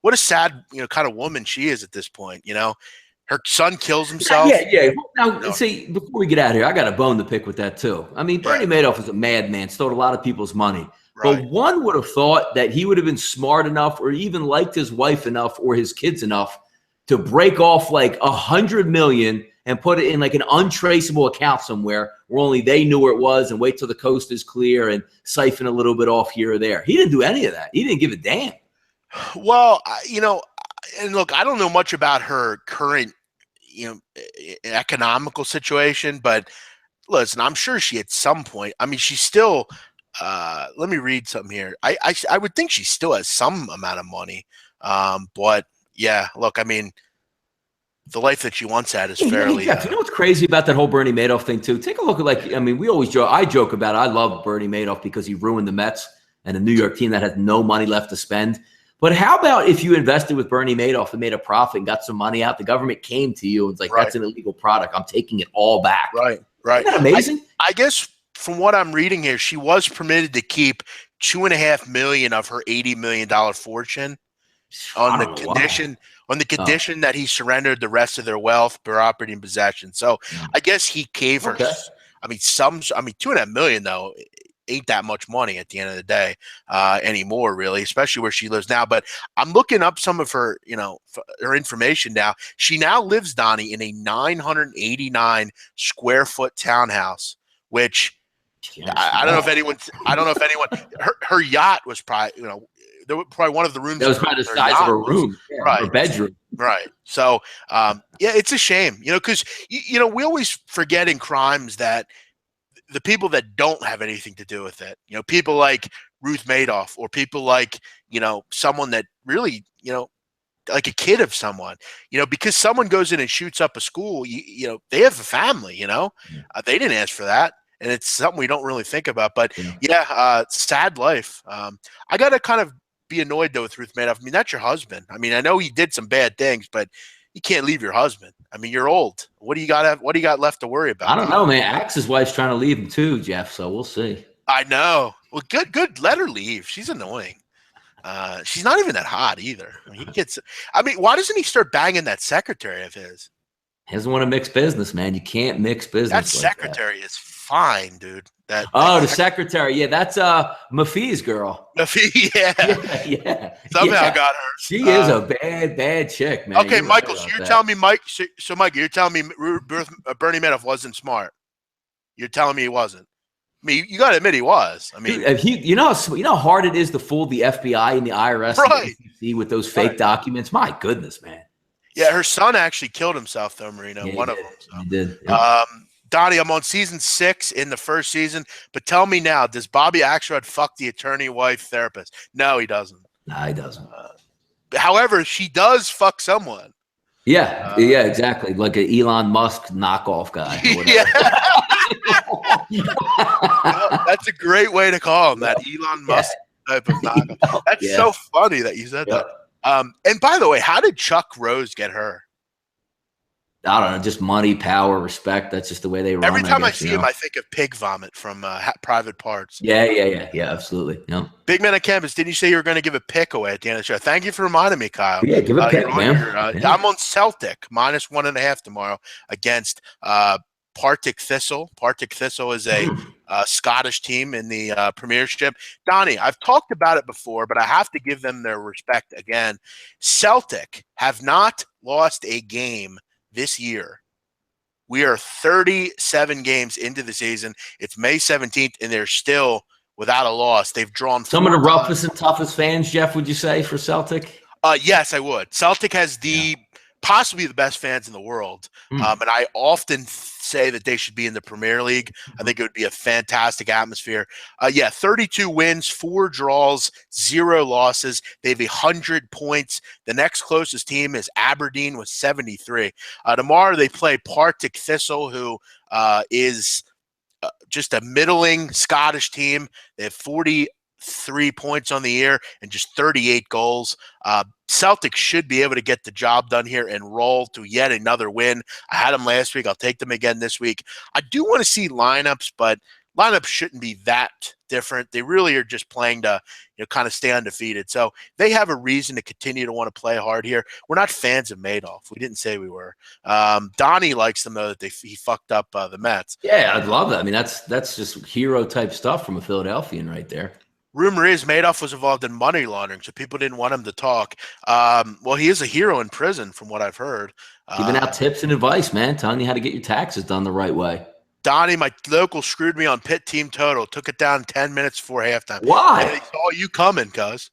A: What a sad, kind of woman she is at this point, Her son kills himself.
B: Yeah. Now, see, before we get out of here, I got a bone to pick with that too. I mean, Bernie Madoff is a madman, stole a lot of people's money. But one would have thought that he would have been smart enough or even liked his wife enough or his kids enough to break off like $100 million and put it in like an untraceable account somewhere where only they knew where it was and wait till the coast is clear and siphon a little bit off here or there. He didn't do any of that. He didn't give a damn.
A: Well, and look, I don't know much about her current, economical situation, but listen, I'm sure she at some point, I mean, she's still, let me read something here. I would think she still has some amount of money. But yeah, look, I mean, the life that she once had is fairly.
B: Yeah, you know what's crazy about that whole Bernie Madoff thing too? Take a look at we always joke. I joke about it. I love Bernie Madoff because he ruined the Mets and a New York team that has no money left to spend. But how about if you invested with Bernie Madoff and made a profit and got some money out? The government came to you and was like, that's an illegal product. I'm taking it all back.
A: Right.
B: Isn't that amazing?
A: I guess from what I'm reading here, she was permitted to keep $2.5 million of her $80 million fortune on the condition that he surrendered the rest of their wealth, property, and possession. So I guess he gave her. Okay. $2.5 million though ain't that much money at the end of the day anymore, really, especially where she lives now. But I'm looking up some of her, her information now. She now lives, Donnie, in a 989 square foot townhouse, which I don't know if anyone. Her yacht was probably, there was probably one of the rooms.
B: That was probably the size of her room, right? Her bedroom,
A: right? So, it's a shame, because we always forget in crimes that the people that don't have anything to do with it, people like Ruth Madoff or people like, someone that really, like a kid of someone, because someone goes in and shoots up a school, they have a family, they didn't ask for that. And it's something we don't really think about, but sad life. I got to kind of be annoyed though with Ruth Madoff. I mean, that's your husband. I mean, I know he did some bad things, but you can't leave your husband. I mean, you're old. What do you got left to worry about?
B: I don't know, man. Axe's wife's trying to leave him too, Jeff. So we'll see.
A: I know. Well, good. Let her leave. She's annoying. She's not even that hot either. Why doesn't he start banging that secretary of his?
B: He doesn't want to mix business, man. You can't mix business.
A: That secretary is fine, dude.
B: The secretary. Yeah, that's Mafi's girl.
A: Mafi, yeah. Somehow got her.
B: She is a bad chick, man.
A: Okay, Michael, so you're telling me, Mike, you're telling me Bernie Madoff wasn't smart. You're telling me he wasn't. I mean, you got to admit he was. I mean,
B: dude, you know how hard it is to fool the FBI and the IRS and the SEC with those fake documents? My goodness, man.
A: Yeah, her son actually killed himself, though, Marino. One of them. So.
B: He did. Yeah.
A: Donnie, I'm on season 6 in the first season, but tell me now, does Bobby Axelrod fuck the attorney wife therapist? No, he doesn't.
B: No, he doesn't.
A: However, she does fuck someone.
B: Yeah, exactly. Like an Elon Musk knockoff guy.
A: That's a great way to call him, that Elon Musk type of knockoff. That's so funny that you said that. And by the way, how did Chuck Rose get her?
B: I don't know, just money, power, respect. That's just the way they run.
A: Every time I see him, I think of pig vomit from Private Parts.
B: Yeah, absolutely. Yeah.
A: Big Man on Campus, didn't you say you were going to give a pick away at the end of the show? Thank you for reminding me, Kyle.
B: Yeah, give a pick, man.
A: I'm on Celtic, -1.5 tomorrow against Partick Thistle. Partick Thistle is a Scottish team in the Premiership. Donnie, I've talked about it before, but I have to give them their respect again. Celtic have not lost a game this year. We are 37 games into the season. It's May 17th, and they're still without a loss. They've drawn
B: some of the roughest and toughest fans, Jeff, would you say, for Celtic?
A: Yes, I would. Celtic has possibly the best fans in the world. And I often say that they should be in the Premier League. I think it would be a fantastic atmosphere. 32 wins, 4 draws, 0 losses. They have 100 points. The next closest team is Aberdeen with 73. Tomorrow they play Partick Thistle, who is just a middling Scottish team. They have 43 points on the year and just 38 goals. Celtics should be able to get the job done here and roll to yet another win. I had them last week. I'll take them again this week. I do want to see lineups, but lineups shouldn't be that different. They really are just playing to kind of stay undefeated. So they have a reason to continue to want to play hard here. We're not fans of Madoff. We didn't say we were. Donnie likes them, though, that he fucked up the Mets.
B: Yeah, I'd love that. I mean, that's just hero type stuff from a Philadelphian right there.
A: rumor is Madoff was involved in money laundering, so people didn't want him to talk. Well, he is a hero in prison, from what I've heard.
B: Giving out tips and advice, man, telling you how to get your taxes done the right way.
A: Donnie, my local, screwed me on Pitt team total. Took it down 10 minutes before halftime.
B: Why?
A: They saw you coming, cuz.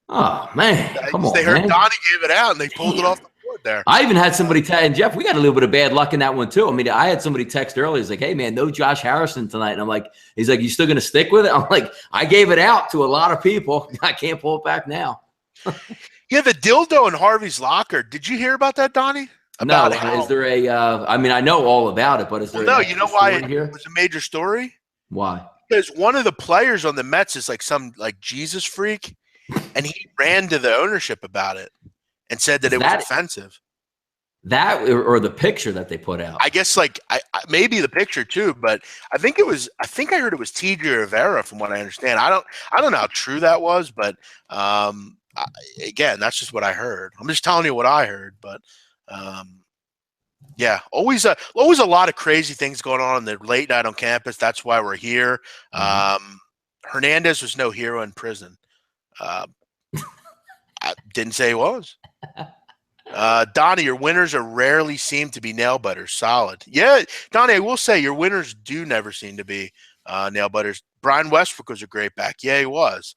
B: Oh, man. Come on,
A: They heard
B: man.
A: Donnie gave it out, and they pulled it off the board there.
B: I even had somebody and Jeff, we got a little bit of bad luck in that one, too. I mean, I had somebody text earlier. He's like, hey, man, no Josh Harrison tonight. And I'm like, he's like, you still going to stick with it? I'm like, I gave it out to a lot of people. I can't pull it back now.
A: You have a dildo in Harvey's locker. Did you hear about that, Donnie?
B: No, is there a I mean, I know all about it, but is there
A: no, you know why it
B: here?
A: was a major story?
B: Why?
A: Because one of the players on the Mets is like some like Jesus freak, and he ran to the ownership about it and said that it was offensive.
B: That or the picture that they put out?
A: I guess like maybe the picture too, but I think I heard it was T.J. Rivera from what I understand. I don't know how true that was, but again, that's just what I heard. I'm just telling you what I heard, but yeah, always a lot of crazy things going on in the late night on campus. That's why we're here. Hernandez was no hero in prison. I didn't say he was. Donnie, your winners are rarely seem to be nail biters. Solid. Yeah, Donnie, I will say your winners do never seem to be nail biters. Brian Westbrook was a great back. Yeah, he was.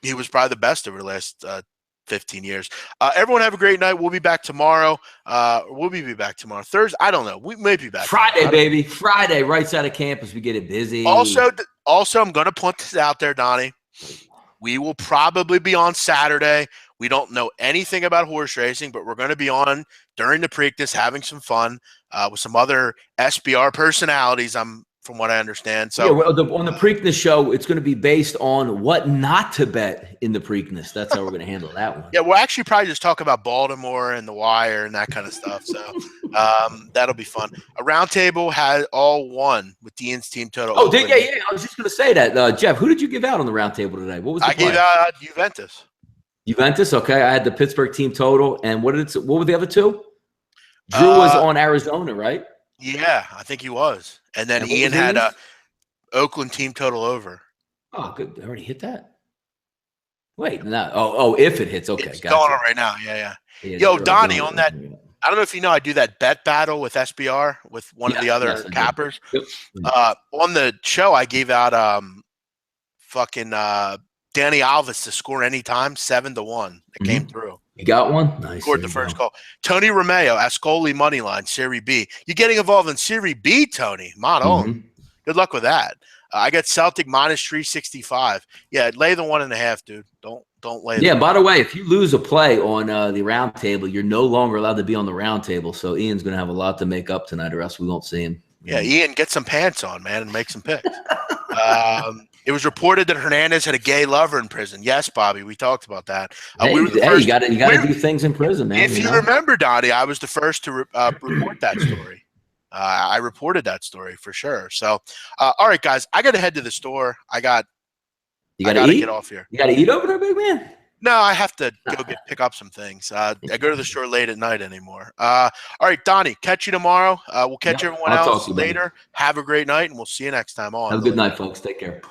A: He was probably the best over the last 15 years. Everyone have a great night. We'll be back tomorrow. We'll be back tomorrow. Thursday, I don't know. We may be back
B: Friday,
A: tomorrow.
B: Baby. Friday, right side of campus. We get it busy.
A: Also, I'm going to put this out there, Donnie. We will probably be on Saturday. We don't know anything about horse racing, but we're going to be on during the Preakness having some fun with some other SBR personalities, from what I understand. So
B: yeah, well, on the Preakness show, it's going to be based on what not to bet in the Preakness. That's how we're going to handle that one.
A: Yeah, we'll actually probably just talk about Baltimore and the Wire and that kind of stuff. So that'll be fun. A roundtable had all won with Dean's team total.
B: Oh, yeah. I was just going to say that. Jeff, who did you give out on the roundtable today? What was the play?
A: Gave out Juventus.
B: Juventus, okay. I had the Pittsburgh team total. And what were the other two? Drew was on Arizona, right?
A: Yeah, I think he was. And then Ian had a Oakland team total over.
B: Oh, good. I already hit that. Wait, no. Oh, if it hits, okay.
A: It's going on right now. Yeah. Yo, Donnie, on that, I don't know if you know, I do that bet battle with SBR with one of the other cappers. Yep. On the show, I gave out Danny Alves to score anytime, 7-1. It came through.
B: You got one? Nice.
A: Scored the first call. Tony Romeo, Ascoli money line, Serie B. You're getting involved in Serie B, Tony. Good luck with that. I got Celtic minus 365. Yeah, lay the 1.5, dude. Don't lay.
B: Yeah. By the way, if you lose a play on the round table, you're no longer allowed to be on the round table. So Ian's going to have a lot to make up tonight, or else we won't see him.
A: Yeah, Ian, get some pants on, man, and make some picks. It was reported that Hernandez had a gay lover in prison. Yes, Bobby, we talked about that.
B: You got to do things in prison, man.
A: If you remember, Donnie, I was the first to report that story. I reported that story for sure. So, all right, guys, I got to head to the store. I got to get off here.
B: You got to eat over there, big man?
A: No, I have to go pick up some things. I go to the store late at night anymore. All right, Donnie, catch you tomorrow. We'll catch everyone else later. Have a great night, and we'll see you next time on.
B: Have a good night, folks. Take care.